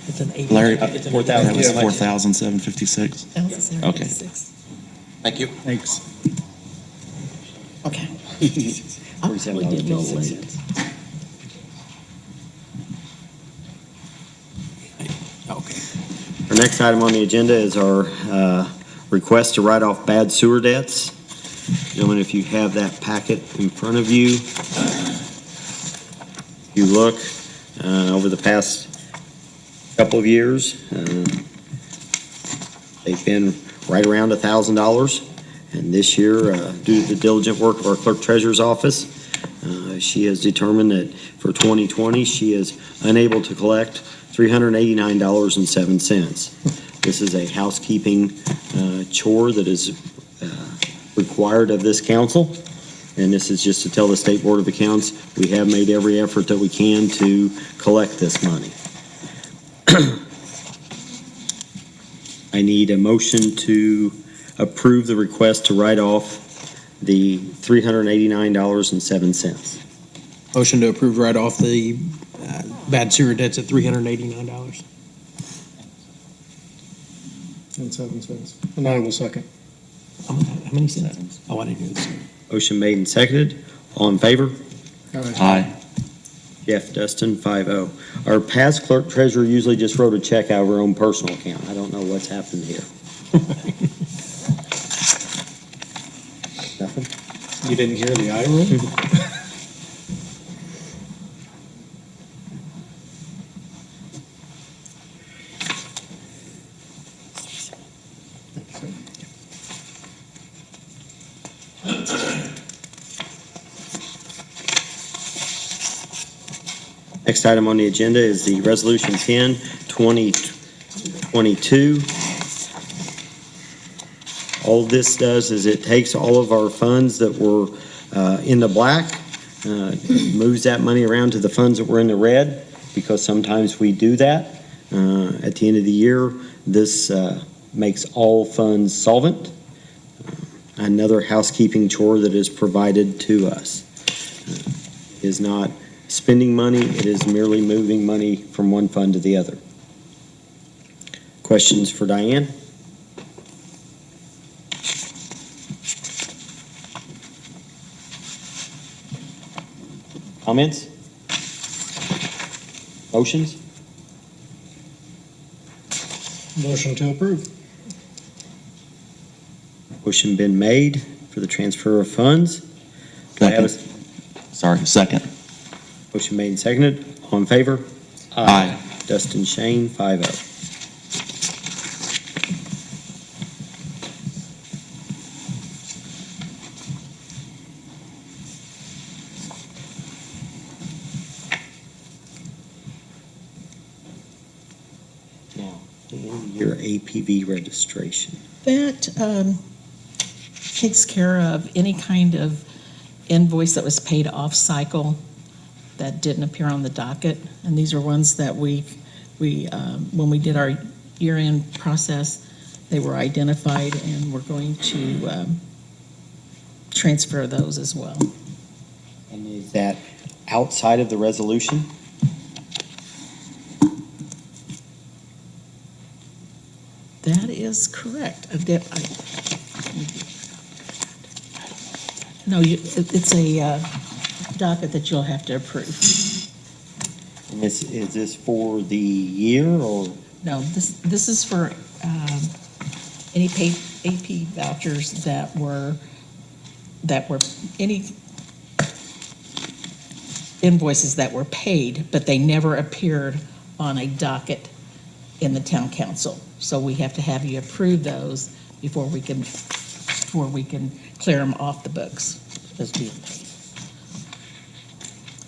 It's an 80. Larry, It's an that was 80. 4,756. Okay. Thank you. Thanks. Okay. I probably did a little late. Okay. Our next item on the agenda is our request to write off bad sewer debts. Gentlemen, if you have that packet in front of you, you look over the past couple of years, they've been right around $1,000. And this year, due to the diligent work of our clerk treasurer's office, she has determined that for 2020, she is unable to collect $389.07. This is a housekeeping chore that is required of this council. And this is just to tell the State Board of Accounts, we have made every effort that we can to collect this money. I need a motion to approve the request to write off the $389.07. Motion to approve right off the bad sewer debts at $389. And 7 cents. And I will second. How many cents? Oh, I didn't hear this. Motion made and seconded. All in favor? Aye. Jeff, Dustin, 5-0. Our past clerk treasurer usually just wrote a check out of her own personal account. I don't know what's happened here. Nothing? You didn't hear the eye roll? Next item on the agenda is the Resolution 10, 2022. All this does is it takes all of our funds that were in the black, moves that money around to the funds that were in the red, because sometimes we do that. At the end of the year, this makes all funds solvent. Another housekeeping chore that is provided to us. It is not spending money, it is merely moving money from one fund to the other. Questions for Diane? Comments? Motions? Motion to approve. Motion been made for the transfer of funds. Do I have a Second. motion made and seconded? All in favor? Aye. Dustin Shane, 5-0. Now, your APV registration. That takes care of any kind of invoice that was paid off cycle that didn't appear on the docket. And these are ones that we when we did our year-end process, they were identified, and we're going to transfer those as well. And is that outside of the resolution? That is correct. No, it's a docket that you'll have to approve. And is this for the year or? No, this is for any AP vouchers that were any invoices that were paid, but they never appeared on a docket in the town council. So we have to have you approve those before we can clear them off the books as being paid.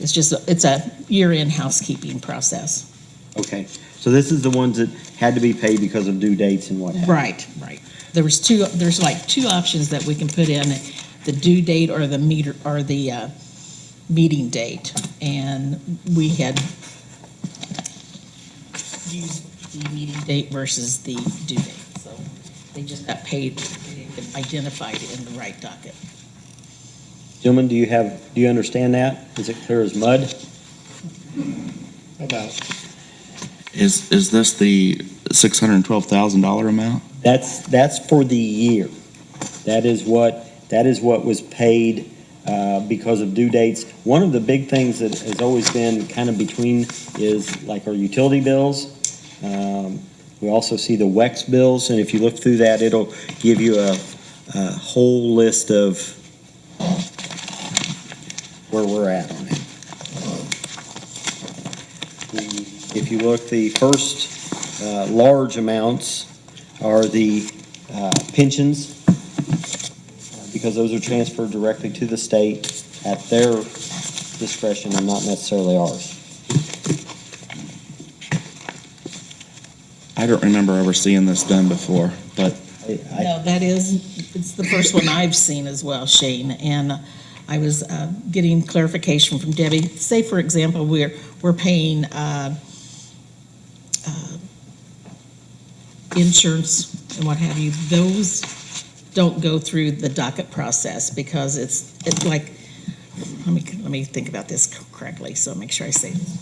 It's a year-end housekeeping process. Okay, so this is the ones that had to be paid because of due dates and what have you. Right. There's like two options that we can put in, the due date or the meeting date. And we had used the meeting date versus the due date. So they just got paid, identified in the right docket. Gentlemen, do you understand that? Is it clear as mud? About. Is this the $612,000 amount? That's for the year. That is what was paid because of due dates. One of the big things that has always been kind of between is like our utility bills. We also see the WEX bills, and if you look through that, it'll give you a whole list of where we're at on it. If you look, the first large amounts are the pensions, because those are transferred directly to the state at their discretion and not necessarily ours. I don't remember ever seeing this done before, but No, it's the first one I've seen as well, Shane. And I was getting clarification from Debbie. Say, for example, we're paying insurance and what have you. Those don't go through the docket process because it's like, let me think about this correctly, so make sure I say this.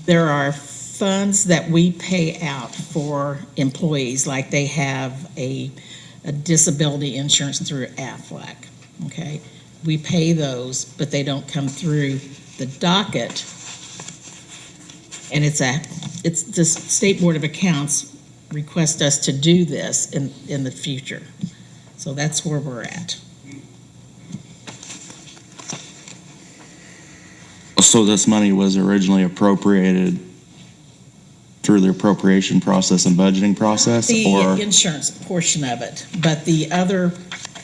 There are funds that we pay out for employees, like they have a disability insurance through Aflac, okay? We pay those, but they don't come through the docket. And it's the State Board of Accounts request us to do this in the future. So that's where we're at. so this money was originally appropriated through the appropriation process and budgeting process, or? The insurance portion of it, but the other,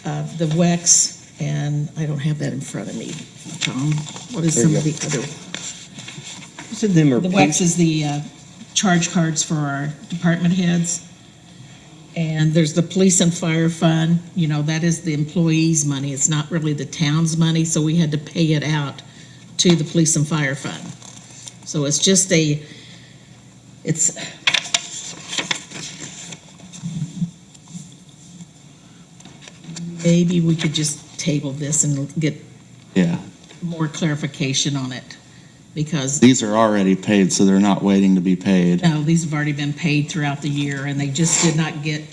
the WEX, and I don't have that in front of me, Tom. What is some of the other? most of them are The paid. WEX is the charge cards for our department heads. And there's the police and fire fund, that is the employees' money. It's not really the town's money, so we had to pay it out to the police and fire fund. So it's just maybe we could just table this and get Yeah. more clarification on it, because These are already paid, so they're not waiting to be paid. no, these have already been paid throughout the year, and they just did not get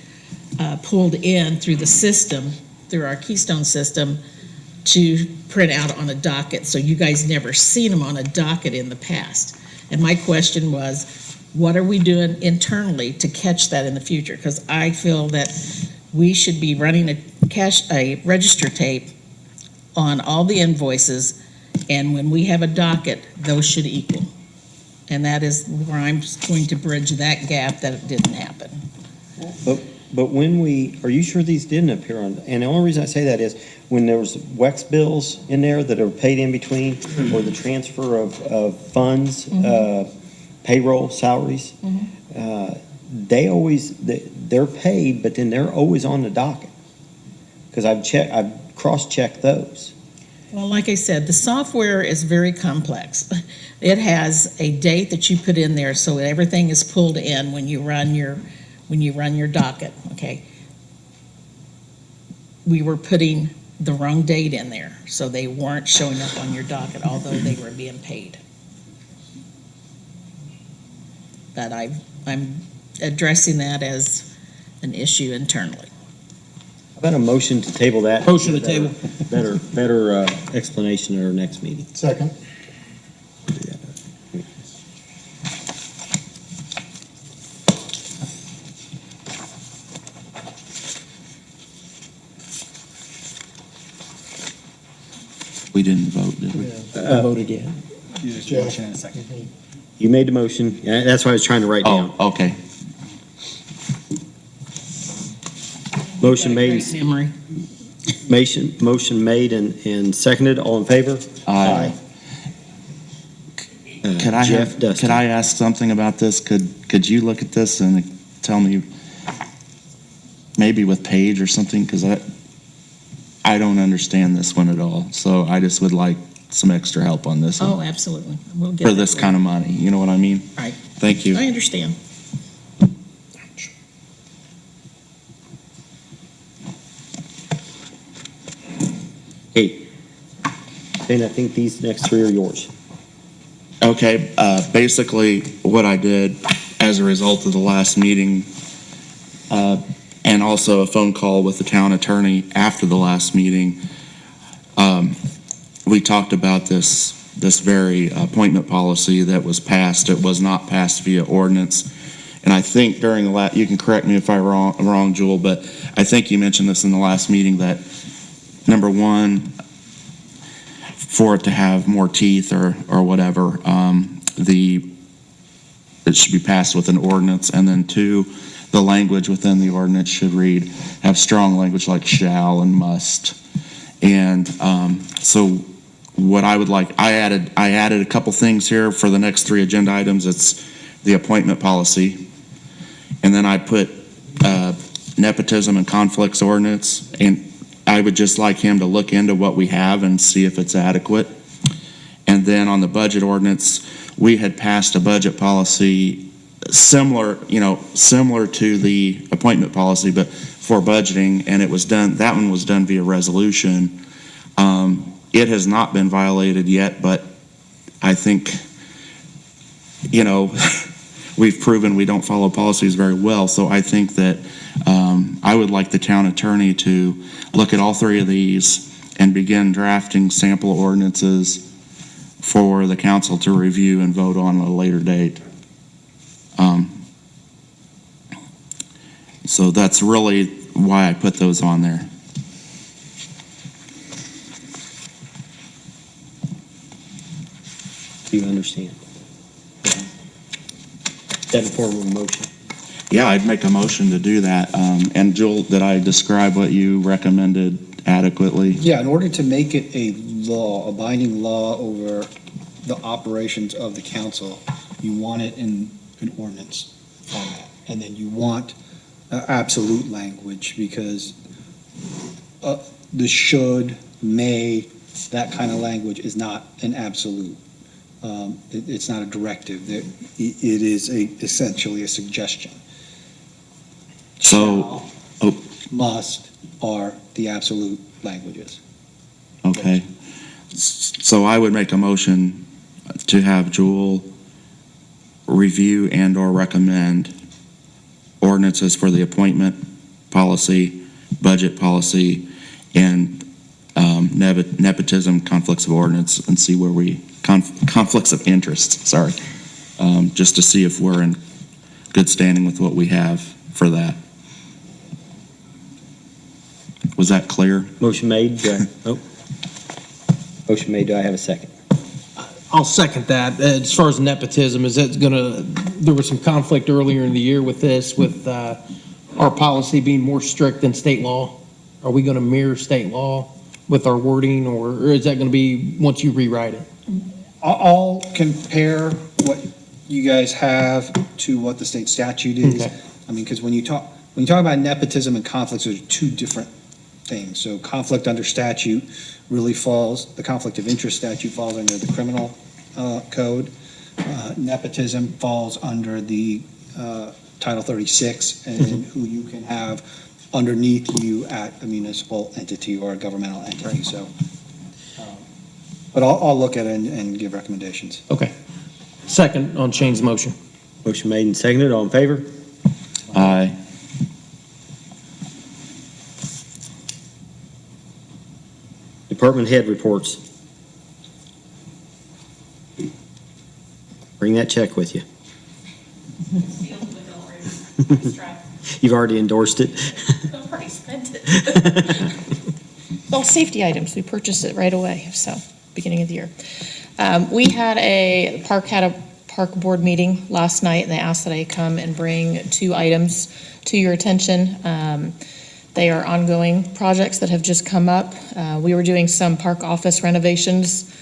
pulled in through the system, through our Keystone system, to print out on a docket, so you guys never seen them on a docket in the past. And my question was, what are we doing internally to catch that in the future? Because I feel that we should be running a register tape on all the invoices, and when we have a docket, those should equal. And that is where I'm going to bridge that gap that it didn't happen. But are you sure these didn't appear on, and the only reason I say that is when there was WEX bills in there that are paid in between, or the transfer of funds, payroll, salaries, they're paid, but then they're always on the docket. Because I've cross-checked those. Well, like I said, the software is very complex. It has a date that you put in there, so everything is pulled in when you run your docket, okay? We were putting the wrong date in there, so they weren't showing up on your docket, although they were being paid. But I'm addressing that as an issue internally. How about a motion to table that? Motion to table. Better explanation at our next meeting. Second. We didn't vote, did we? Voted yet. You just motion in a second. You made the motion. Yeah, that's what I was trying to write down. Oh, okay. Motion made. Great memory. Motion made and seconded. All in favor? Aye. Jeff Dustin. Could I ask something about this? Could you look at this and tell me, maybe with Paige or something, because I don't understand this one at all, so I just would like some extra help on this one. Oh, absolutely. We'll get For that this for kind you. of money, you know what I mean? Right. Thank you. I understand. Hey, Shane, I think these next three are yours. Okay, basically what I did as a result of the last meeting, and also a phone call with the town attorney after the last meeting, we talked about this very appointment policy that was passed. It was not passed via ordinance. And I think during you can correct me if I'm wrong, Jewel, but I think you mentioned this in the last meeting that, number one, for it to have more teeth or whatever, it should be passed with an ordinance. And then two, the language within the ordinance should read, have strong language like shall and must. And so what I would like, I added a couple things here for the next three agenda items. It's the appointment policy. And then I put nepotism and conflicts ordinance. And I would just like him to look into what we have and see if it's adequate. And then on the budget ordinance, we had passed a budget policy similar to the appointment policy, but for budgeting, and that one was done via resolution. It has not been violated yet, but I think, we've proven we don't follow policies very well. So I think that I would like the town attorney to look at all three of these and begin drafting sample ordinances for the council to review and vote on at a later date. So that's really why I put those on there. Do you understand? That form of motion. Yeah, I'd make a motion to do that. And Joel, did I describe what you recommended adequately? Yeah, in order to make it a law, a binding law over the operations of the council, you want it in an ordinance format. And then you want absolute language, because the should, may, that kind of language is not an absolute. It's not a directive. It is essentially a suggestion. So, Shall, must are the absolute languages. okay. So I would make a motion to have Jewel review and/or recommend ordinances for the appointment policy, budget policy, and nepotism, conflicts of ordinance, and see where conflicts of interest, sorry, just to see if we're in good standing with what we have for that. Was that clear? Motion made. Motion made. Do I have a second? I'll second that. As far as nepotism, is that there was some conflict earlier in the year with this, with our policy being more strict than state law? Are we gonna mirror state law with our wording, or is that gonna be once you rewrite it? I'll compare what you guys have to what the state statute is. Okay. I mean, because when you talk about nepotism and conflicts, those are two different things. So conflict under statute really falls, the conflict of interest statute falls under the criminal code. Nepotism falls under the Title 36, and who you can have underneath you at a municipal entity or a governmental entity. So, but I'll look at it and give recommendations. Okay. Second on Shane's motion. Motion made and seconded. All in favor? Aye. Department head reports. Bring that check with you. You've already endorsed it. I've already spent it. Well, safety items, we purchased it right away, so, beginning of the year. We had a park board meeting last night, and they asked that I come and bring 2 items to your attention. They are ongoing projects that have just come up. We were doing some park office renovations,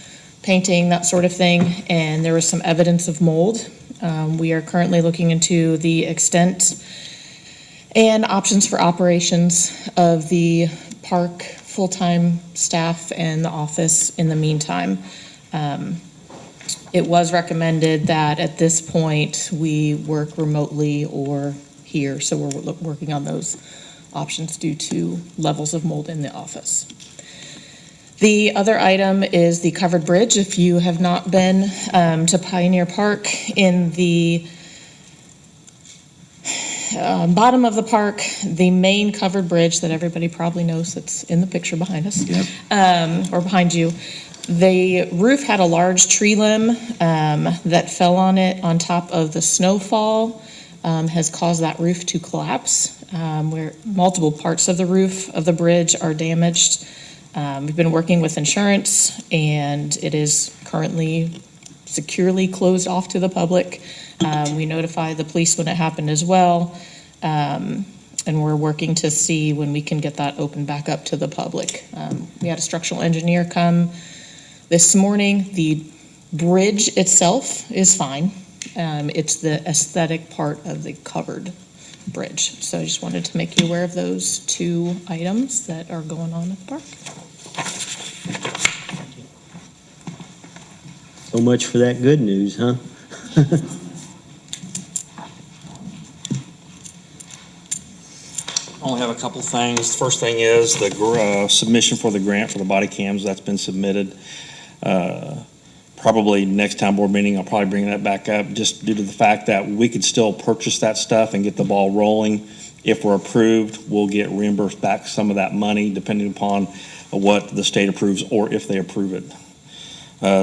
painting, that sort of thing, and there was some evidence of mold. We are currently looking into the extent and options for operations of the park full-time staff and the office in the meantime. It was recommended that at this point we work remotely or here, so we're working on those options due to levels of mold in the office. The other item is the covered bridge. If you have not been to Pioneer Park, in the bottom of the park, the main covered bridge that everybody probably knows that's in the picture behind us, or behind you, the roof had a large tree limb that fell on it on top of the snowfall, has caused that roof to collapse, where multiple parts of the roof of the bridge are damaged. We've been working with insurance, and it is currently securely closed off to the public. We notified the police when it happened as well, and we're working to see when we can get that opened back up to the public. We had a structural engineer come this morning. The bridge itself is fine. It's the aesthetic part of the covered bridge. So I just wanted to make you aware of those 2 items that are going on at the park. So much for that good news, huh? Only have a couple things. First thing is the submission for the grant for the body cams. That's been submitted. Probably next town board meeting, I'll probably bring that back up, just due to the fact that we could still purchase that stuff and get the ball rolling. If we're approved, we'll get reimbursed back some of that money, depending upon what the state approves or if they approve it.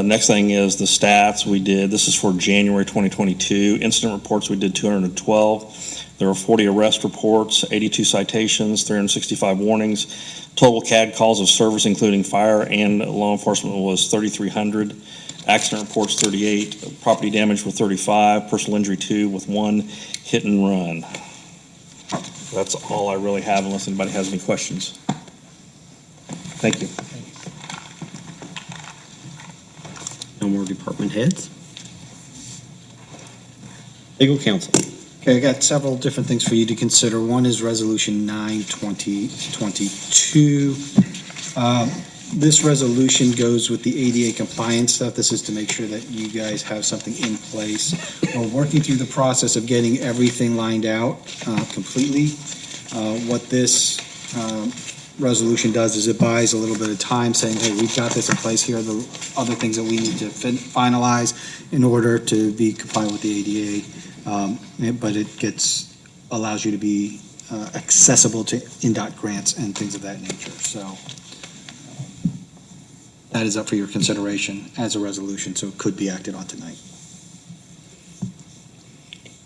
Next thing is the stats we did. This is for January 2022. Incident reports, we did 212. There were 40 arrest reports, 82 citations, 365 warnings. Total CAD calls of service, including fire and law enforcement, was 3,300. Accident reports, 38. Property damage were 35. Personal injury, 2, with 1 hit and run. That's all I really have, unless anybody has any questions. Thank you. No more department heads. Legal counsel. Okay, I got several different things for you to consider. One is Resolution 9, 2022. This resolution goes with the ADA compliance stuff. This is to make sure that you guys have something in place. We're working through the process of getting everything lined out completely. What this resolution does is it buys a little bit of time, saying, hey, we've got this in place. Here are the other things that we need to finalize in order to be compliant with the ADA. But it allows you to be accessible to NDOT grants and things of that nature. So that is up for your consideration as a resolution, so it could be acted on tonight.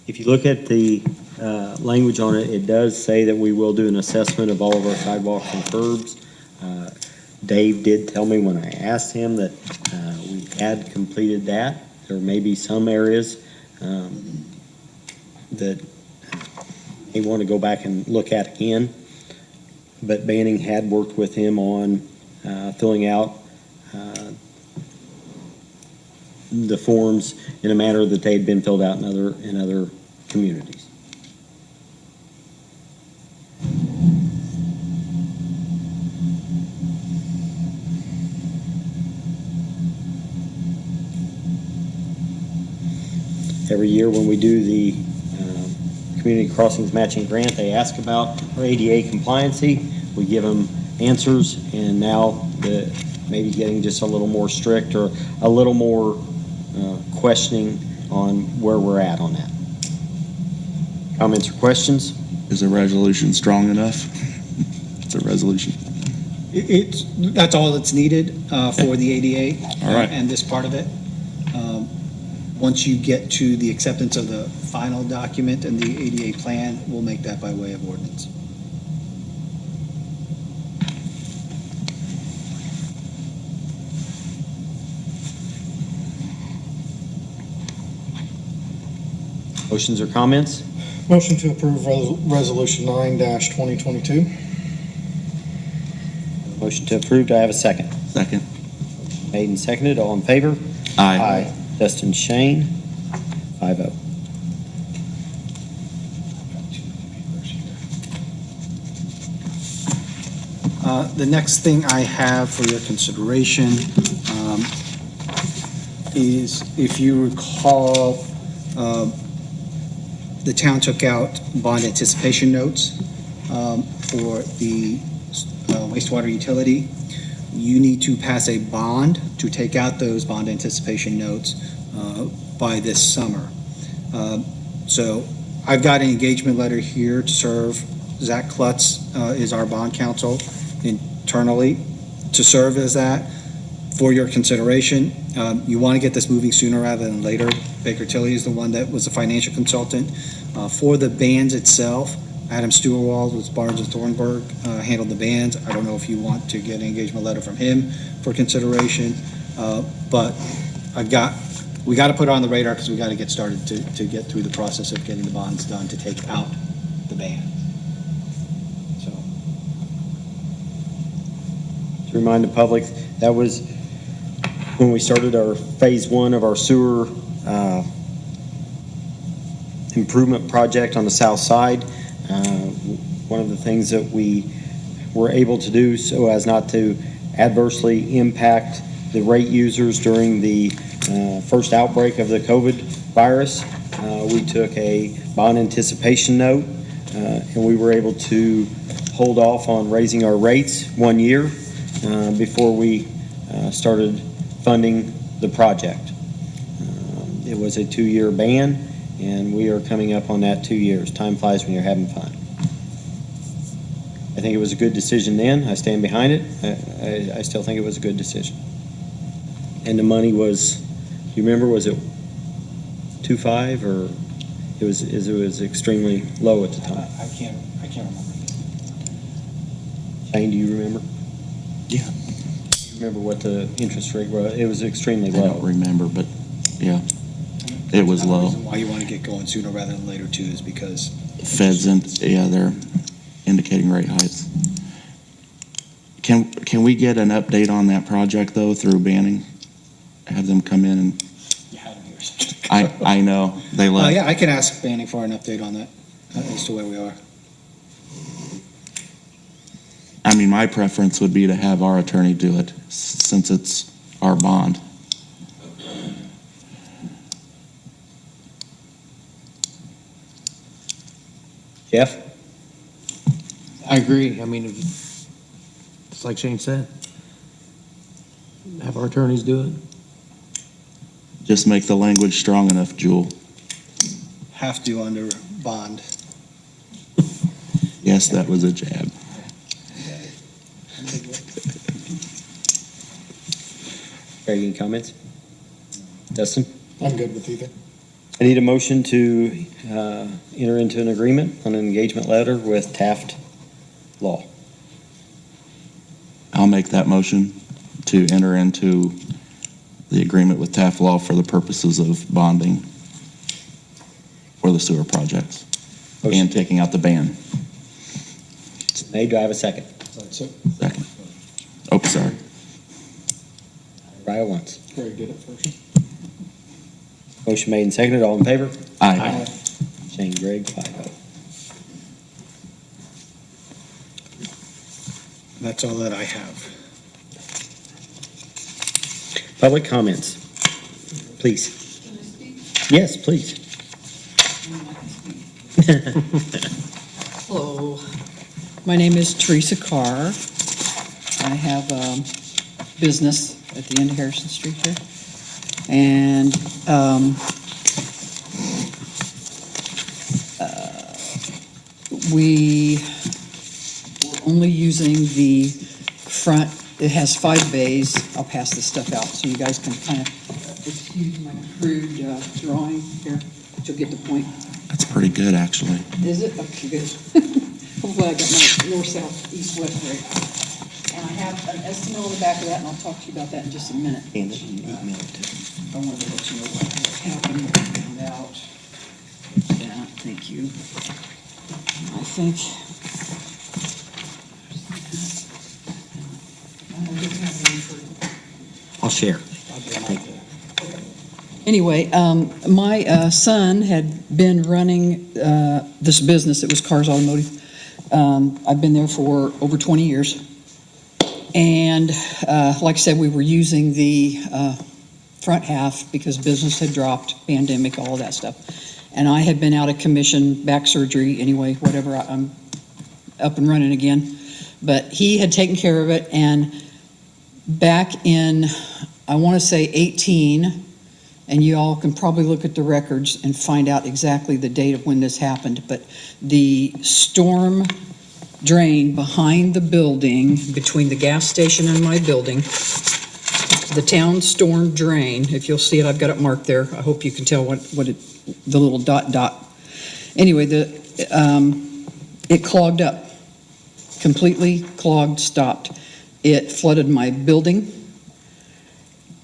If you look at the language on it, it does say that we will do an assessment of all of our sidewalks and curbs. Dave did tell me when I asked him that we had completed that. There may be some areas that he want to go back and look at again. But Banning had worked with him on filling out the forms in a manner that they had been filled out in other communities. Every year when we do the Community Crossings Matching Grant, they ask about our ADA compliancy. We give them answers, and now maybe getting just a little more strict or a little more questioning on where we're at on that. Comments or questions? Is the resolution strong enough? It's a resolution. That's all that's needed for the ADA. All right. And this part of it. Once you get to the acceptance of the final document and the ADA plan, we'll make that by way of ordinance. Motions or comments? Motion to approve Resolution 9-2022. Motion to approve. Do I have a second? Second. Made and seconded. All in favor? Aye. Justin Shane, 5-0. The next thing I have for your consideration is, if you recall, the town took out bond anticipation notes for the wastewater utility. You need to pass a bond to take out those bond anticipation notes by this summer. So I've got an engagement letter here to serve. Zach Klutz is our bond counsel internally to serve as that for your consideration. You want to get this moving sooner rather than later. Baker Tilly is the one that was a financial consultant. For the bands itself, Adam Stewart with Barnes and Thornburg handled the bands. I don't know if you want to get an engagement letter from him for consideration, but we got to put it on the radar because we got to get started to get through the process of getting the bonds done to take out the band. So, To remind the public, that was when we started our phase 1 of our sewer improvement project on the south side. One of the things that we were able to do so as not to adversely impact the rate users during the first outbreak of the COVID virus, we took a bond anticipation note and we were able to hold off on raising our rates 1 year before we started funding the project. It was a 2-year ban, and we are coming up on that 2 years. Time flies when you're having fun. I think it was a good decision then. I stand behind it. I still think it was a good decision. And the money was, you remember, was it 2.5 or it was extremely low at the time? I can't remember. Shane, do you remember? Yeah. Do you remember what the interest rate was? It was extremely I low. don't remember, but yeah, it was Another low. reason why you want to get going sooner rather than later too is because Feds they're indicating rate hikes. Can we get an update on that project though through Banning? have them come in and, You had them here. I know, they left. Yeah, I can ask Banning for an update on that, as to where we are. I mean, my preference would be to have our attorney do it, since it's our bond. Jeff? I agree. I mean, it's like Shane said. Have our attorneys do it. Just make the language strong enough, Jewel. Have to under bond. Yes, that was a jab. Craig, any comments? Dustin? I'm good with either. I need a motion to enter into an agreement on an engagement letter with Taft Law. I'll make that motion to enter into the agreement with Taft Law for the purposes of bonding for the sewer projects and taking out the ban. Made, do I have a second? Second. Oh, sorry. Right once. Greg did it first. Motion made and seconded, all in favor? Aye. Shane, Greg, 5-0. That's all that I have. Public comments, please. Yes, please. Hello, my name is Teresa Carr. I have a business at the end of Harrison Street here. And we were only using the front. It has 5 bays. I'll pass this stuff out so you guys can kind of excuse my crude drawing here, but you'll get the point. That's pretty good, actually. Is it? Okay, good. Hopefully I got my north, south, east, west right. And I have an estimate on the back of that, and I'll talk to you about that in just a minute. And you email it to I wanted to let you know what happened, what I found out. Yeah, thank you. I think. I'll share. Anyway, my son had been running this business. It was Cars Automotive. I've been there for over 20 years. And like I said, we were using the front half because business had dropped, pandemic, all of that stuff. And I had been out of commission, back surgery, anyway, whatever, I'm up and running again. But he had taken care of it, and back in, I want to say 18, and you all can probably look at the records and find out exactly the date of when this happened, but the storm drain behind the building, between the gas station and my building, the town storm drain, if you'll see it, I've got it marked there. I hope you can tell what it, the little dot. Anyway, it clogged up, completely clogged, stopped. It flooded my building,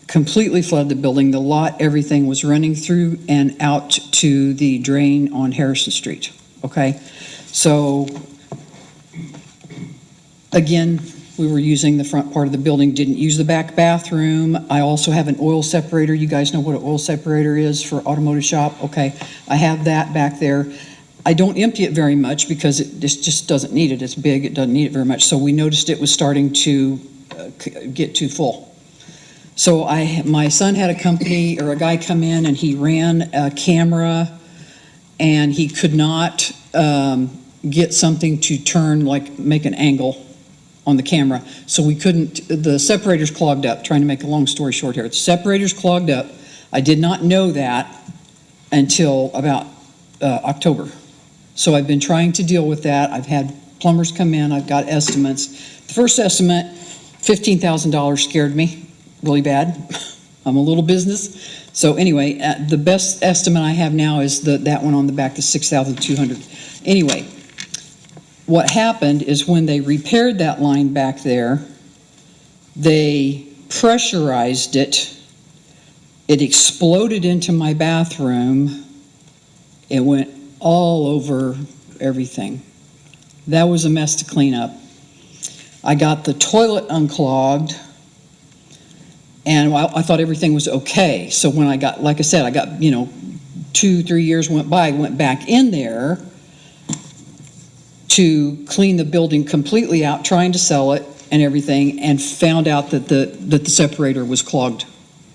completely flooded the building. The lot, everything was running through and out to the drain on Harrison Street, okay? So, again, we were using the front part of the building, didn't use the back bathroom. I also have an oil separator. You guys know what an oil separator is for automotive shop? Okay, I have that back there. I don't empty it very much because it just doesn't need it. It's big, it doesn't need it very much. So we noticed it was starting to get too full. So my son had a company or a guy come in and he ran a camera and he could not get something to turn, like make an angle on the camera. So we couldn't, the separators clogged up, trying to make a long story short here. The separators clogged up. I did not know that until about October. So I've been trying to deal with that. I've had plumbers come in, I've got estimates. The first estimate, $15,000, scared me really bad. I'm a little business. So anyway, the best estimate I have now is that one on the back, the $6,200. Anyway, what happened is when they repaired that line back there, they pressurized it. It exploded into my bathroom. It went all over everything. That was a mess to clean up. I got the toilet unclogged. And I thought everything was okay. So when I got, like I said, I got, 2-3 years went by, I went back in there to clean the building completely out, trying to sell it and everything, and found out that the separator was clogged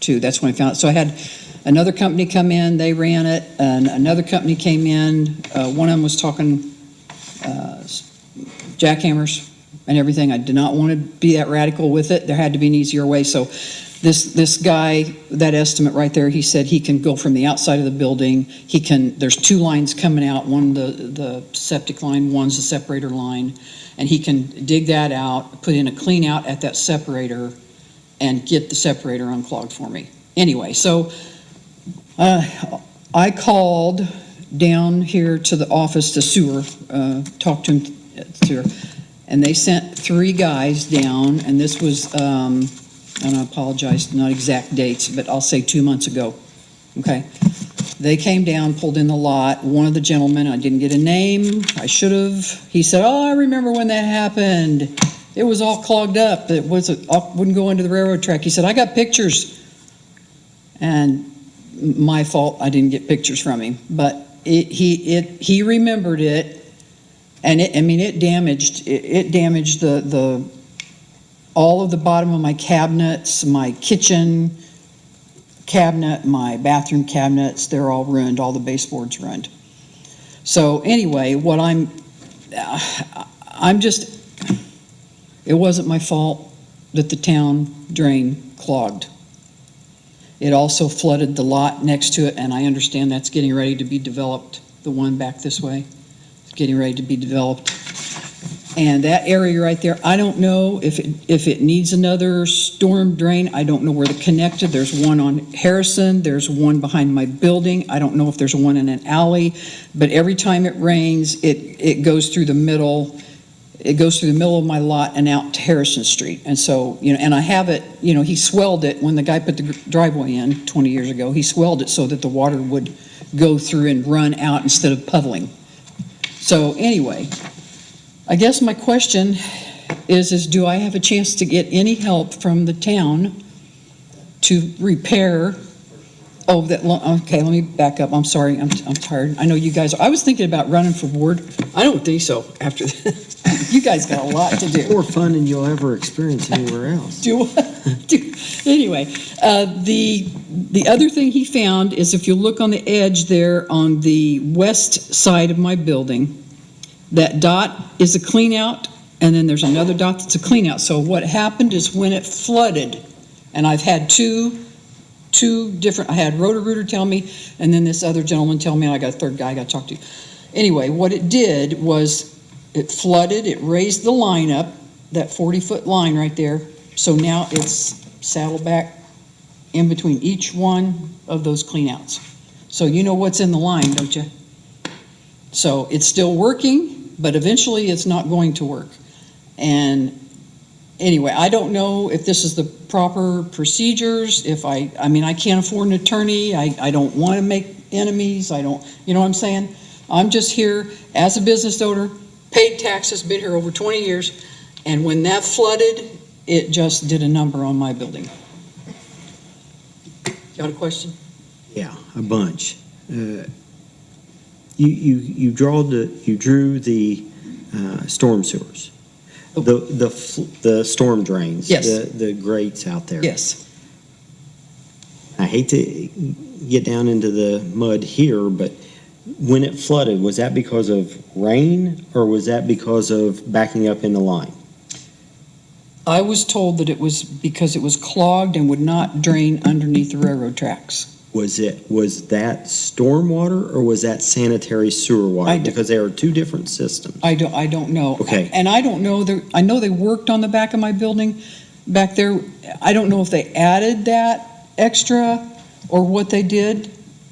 too. That's when I found it. So I had another company come in, they ran it, and another company came in. One of them was talking jackhammers and everything. I did not want to be that radical with it. There had to be an easier way. So this guy, that estimate right there, he said he can go from the outside of the building. There's 2 lines coming out, one the septic line, one's the separator line, and he can dig that out, put in a clean out at that separator, and get the separator unclogged for me. Anyway, so I called down here to the office, to sewer, talked to him, and they sent 3 guys down, and this was, and I apologize, not exact dates, but I'll say 2 months ago, okay? They came down, pulled in the lot. One of the gentlemen, I didn't get a name, I should have. He said, "Oh, I remember when that happened. It was all clogged up. It wouldn't go into the railroad track." He said, "I got pictures." And my fault, I didn't get pictures from him. But he remembered it, and it damaged all of the bottom of my cabinets, my kitchen cabinet, my bathroom cabinets. They're all ruined, all the baseboards ruined. So anyway, it wasn't my fault that the town drain clogged. It also flooded the lot next to it, and I understand that's getting ready to be developed. The one back this way, it's getting ready to be developed. And that area right there, I don't know if it needs another storm drain. I don't know where they're connected. There's one on Harrison. There's one behind my building. I don't know if there's one in an alley. But every time it rains, it goes through the middle. It goes through the middle of my lot and out to Harrison Street. And so, and I have it, he swelled it when the guy put the driveway in 20 years ago. He swelled it so that the water would go through and run out instead of puddling. So anyway, I guess my question is do I have a chance to get any help from the town to repair? Okay, let me back up. I'm sorry, I'm tired. I know you guys, I was thinking about running for board. I don't think so after this. You guys got a lot to do. More fun than you'll ever experience anywhere else. Anyway, the other thing he found is if you look on the edge there on the west side of my building, that dot is a clean out, and then there's another dot that's a clean out. So what happened is when it flooded, and I've had two different, I had Roto-Rooter tell me, and then this other gentleman tell me, and I got a third guy I got to talk to. Anyway, what it did was it flooded, it raised the line up, that 40-foot line right there. So now it's saddled back in between each one of those clean outs. So you know what's in the line, don't you? So it's still working, but eventually it's not going to work. And anyway, I don't know if this is the proper procedures, if I can't afford an attorney, I don't want to make enemies, I don't, you know what I'm saying? I'm just here as a business owner, paid taxes, been here over 20 years, and when that flooded, it just did a number on my building. Got a question? Yeah, a bunch. You drew the storm sewers, the storm drains, Yes. the grates out there. Yes. I hate to get down into the mud here, but when it flooded, was that because of rain or was that because of backing up in the line? I was told that it was because it was clogged and would not drain underneath the railroad tracks. Was that storm water or was that sanitary sewer water? Because there are two different systems. I don't know. Okay. And I don't know, I know they worked on the back of my building back there. I don't know if they added that extra or what they did.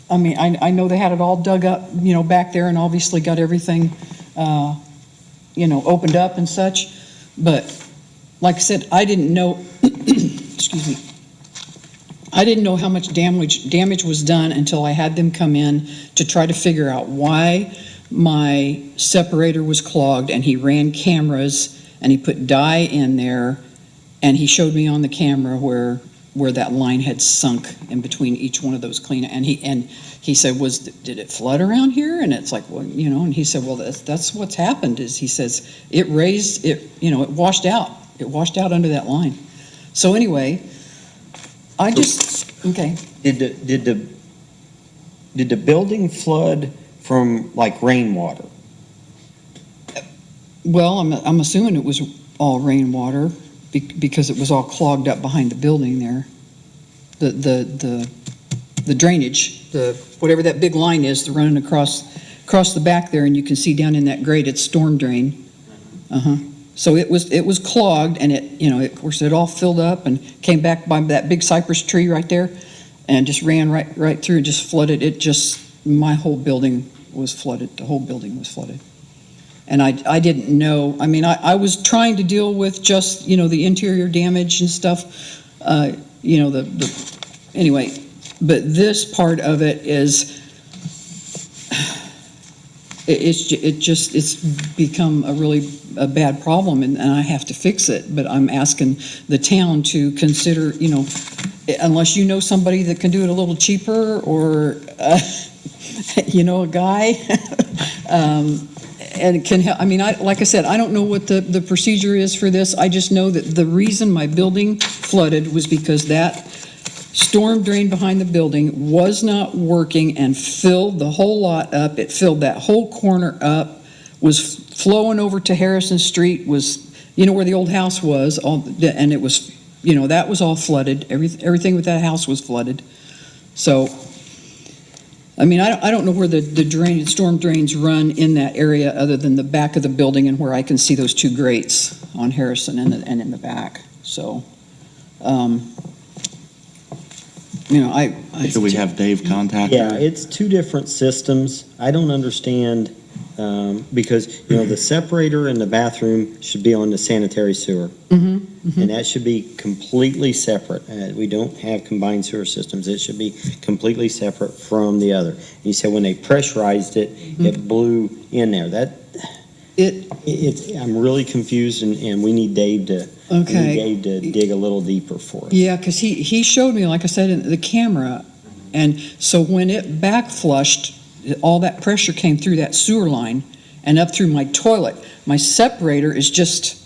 I mean, I know they had it all dug up, back there and obviously got everything, opened up and such. But like I said, I didn't know, excuse me, I didn't know how much damage was done until I had them come in to try to figure out why my separator was clogged, and he ran cameras and he put dye in there and he showed me on the camera where where that line had sunk in between each one of those and he said, did it flood around here? And it's like, well, and he said, well, that's what's happened is he says, it washed out. It washed out under that line. So anyway, okay. Did the building flood from like rainwater? Well, I'm assuming it was all rainwater because it was all clogged up behind the building there. The drainage, whatever that big line is, running across the back there, and you can see down in that grate, it's storm drain. So it was clogged, and of course, it all filled up and came back by that big cypress tree right there, and just ran right through, just flooded. My whole building was flooded. The whole building was flooded. And I didn't know, I was trying to deal with just, the interior damage and stuff, anyway, but this part of it is, it's become a bad problem, and I have to fix it, but I'm asking the town to consider, unless you know somebody that can do it a little cheaper, or, a guy, and can help. Like I said, I don't know what the procedure is for this. I just know that the reason my building flooded was because that storm drain behind the building was not working and filled the whole lot up. It filled that whole corner up, was flowing over to Harrison Street, was, where the old house was, and it was, that was all flooded. Everything with that house was flooded. So, I don't know where the storm drains run in that area other than the back of the building and where I can see those two grates on Harrison and in the back. So, Should we have Dave contact her? Yeah, it's two different systems. I don't understand, because, the separator in the bathroom should be on the sanitary sewer. And that should be completely separate. We don't have combined sewer systems. It should be completely separate from the other. And you said when they pressurized it, it blew in there. I'm really confused, and we need Dave to dig a little deeper for us. Yeah, because he showed me, like I said, in the camera, and so when it back flushed, all that pressure came through that sewer line and up through my toilet. My separator is just,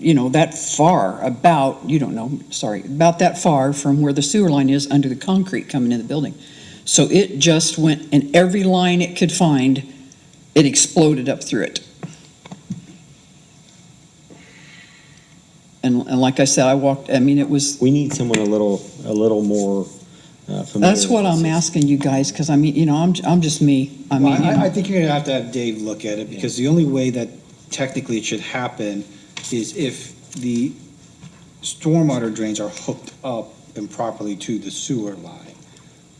that far, about that far from where the sewer line is under the concrete coming in the building. So it just went, and every line it could find, it exploded up through it. And like I said, it was. We need someone a little more familiar. That's what I'm asking you guys, because I'm just me. I think you're gonna have Dave look at it, because the only way that technically it should happen is if the stormwater drains are hooked up improperly to the sewer line.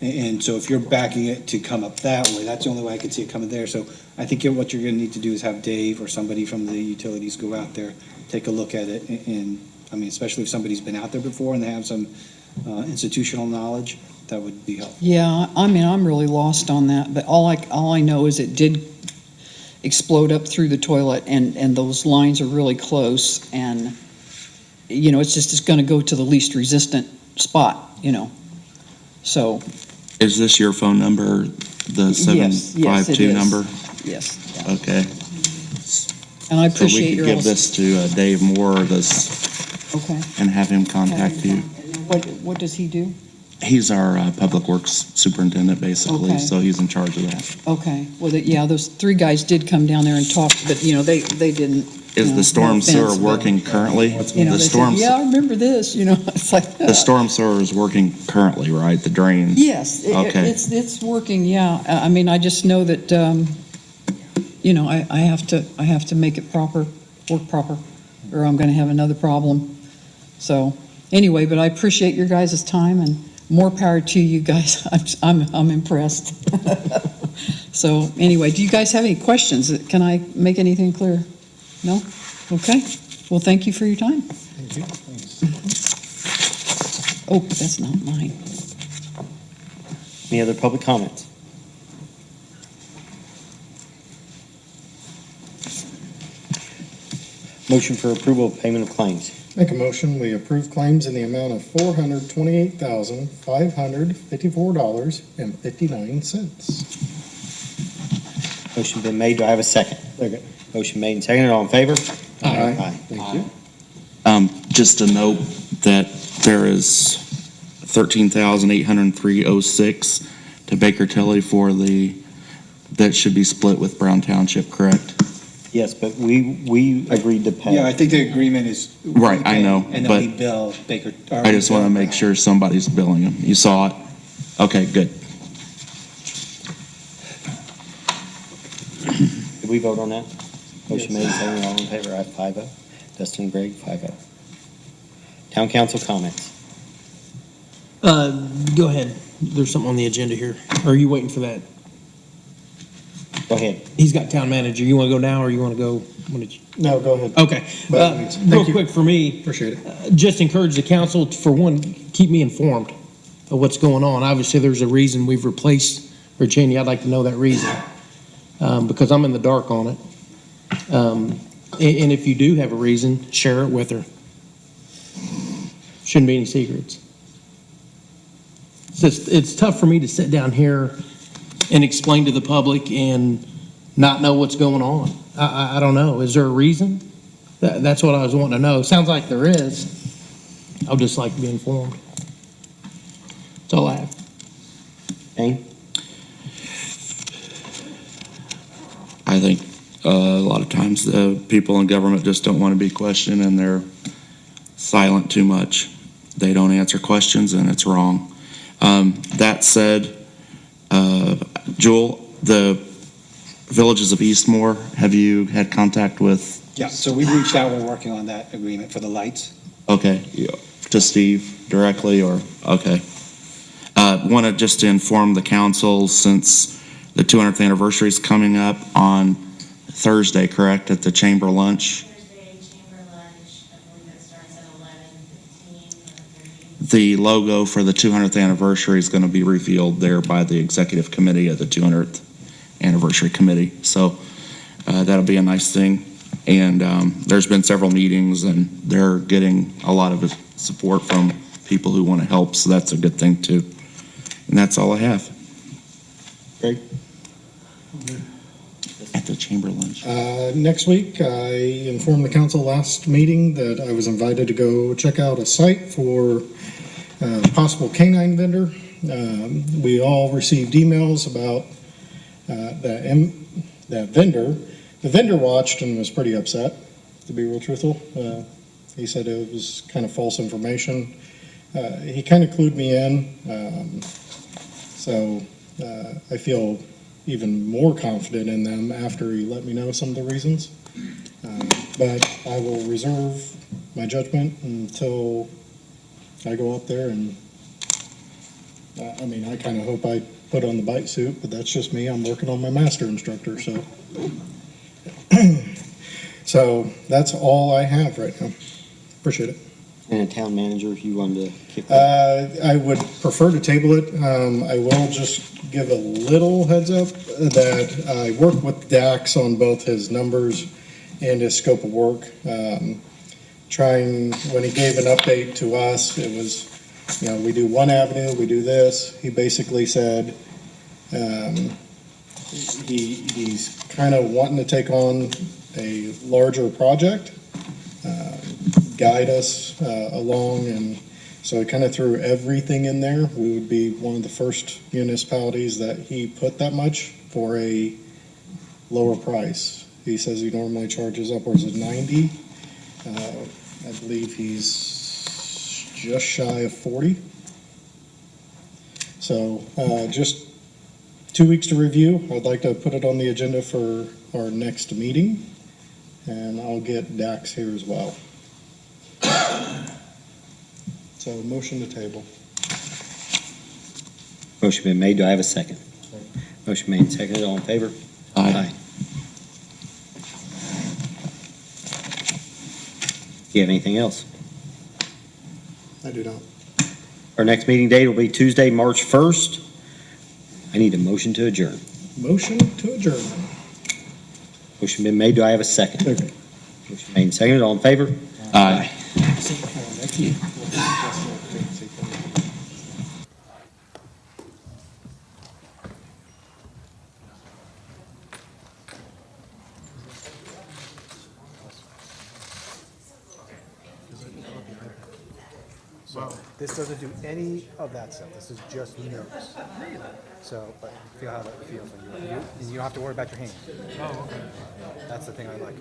And so if you're backing it to come up that way, that's the only way I could see it coming there. So I think what you're gonna need to do is have Dave or somebody from the utilities go out there, take a look at it, and especially if somebody's been out there before and they have some institutional knowledge, that would be helpful. Yeah, I'm really lost on that, but all I know is it did explode up through the toilet, and those lines are really close, and it's going to go to the least resistant spot, so. Is this your phone number, the 752 number? Yes. Yeah. Okay. And I appreciate your. So we could give this to Dave Moore, okay, and have him contact you. What does he do? He's our Public Works Superintendent, basically, Okay. so he's in charge of that. Okay, well, those three guys did come down there and talk, but, they didn't. Is the storm sewer working currently? They said, yeah, I remember this, it's like. The storm sewer is working currently, right? The drain? Yes, Okay. it's working, yeah. I just know that, I have to make it work proper, or I'm gonna have another problem. So, anyway, but I appreciate your guys' time, and more power to you guys. I'm impressed. So, anyway, do you guys have any questions? Can I make anything clear? No? Okay. Well, thank you for your time. Thank you. Oh, that's not mine. Any other public comments? Motion for approval of payment of claims. Make a motion, we approve claims in the amount of $428,554.59. Motion been made. Do I have a second? Second. Motion made and seconded. All in favor? Aye. Thank you. Just to note that there is 13,803.06 to Baker Tilly that should be split with Brown Township, correct? Yes, but we agreed to pay. Yeah, I think the agreement is. Right, I know, And then but we bill Baker. I just want to make sure somebody's billing them. You saw it? Okay, good. Did we vote on that? Motion made, seconded, all in favor, aye, 5-0. Dustin and Greg, 5-0. Town council comments. Go ahead. There's something on the agenda here. Or are you waiting for that? Go ahead. He's got town manager. You want to go now or you want to go? No, go ahead. Okay. By all means. Real Thank you. quick for me. Appreciate it. Just encourage the council, for one, keep me informed of what's going on. Obviously, there's a reason we've replaced Virginia. I'd like to know that reason, because I'm in the dark on it. And if you do have a reason, share it with her. Shouldn't be any secrets. It's tough for me to sit down here and explain to the public and not know what's going on. I don't know. Is there a reason? That's what I was wanting to know. Sounds like there is. I'll just like to be informed. That's all I have. Dane? I think a lot of times the people in government just don't want to be questioned and they're silent too much. They don't answer questions and it's wrong. That said, Jewel, the Villages of Eastmore, have you had contact with? Yeah, so we reached out, we're working on that agreement for the lights. Okay, to Steve directly or, okay. Want to just inform the council, since the 200th anniversary is coming up on Thursday, correct, at the chamber lunch? Thursday, chamber lunch, I believe it starts at 11:15 or 11:30. The logo for the 200th anniversary is going to be revealed there by the executive committee of the 200th anniversary committee. So that'll be a nice thing. And there's been several meetings and they're getting a lot of support from people who want to help. So that's a good thing too. And that's all I have. Greg? At the chamber lunch. Next week, I informed the council last meeting that I was invited to go check out a site for a possible canine vendor. We all received emails about that vendor. The vendor watched and was pretty upset, to be real truthful. He said it was kind of false information. He kind of clued me in. So I feel even more confident in them after he let me know some of the reasons. But I will reserve my judgment until I go up there and, I mean, I kind of hope I put on the bite suit, but that's just me. I'm working on my master instructor, so. So that's all I have right now. Appreciate it. And a town manager, if you wanted to kick that. I would prefer to table it. I will just give a little heads up that I work with Dax on both his numbers and his scope of work. When he gave an update to us, it was, we do one avenue, we do this. He basically said he's kind of wanting to take on a larger project, guide us along, and so he kind of threw everything in there. We would be one of the first municipalities that he put that much for a lower price. He says he normally charges upwards of 90. I believe he's just shy of 40. So just 2 weeks to review. I'd like to put it on the agenda for our next meeting, and I'll get Dax here as well. So motion to table. Motion been made. Do I have a second? Motion made and seconded. All in favor? Aye. Do you have anything else? I do not. Our next meeting date will be Tuesday, March 1st. I need a motion to adjourn. Motion to adjourn. Motion been made. Do I have a second? Second. Motion made and seconded. All in favor? Aye. So this doesn't do any of that stuff. This is just notes. So, but feel how that feels when you don't have to worry about your hand. Oh, okay. That's the thing I like.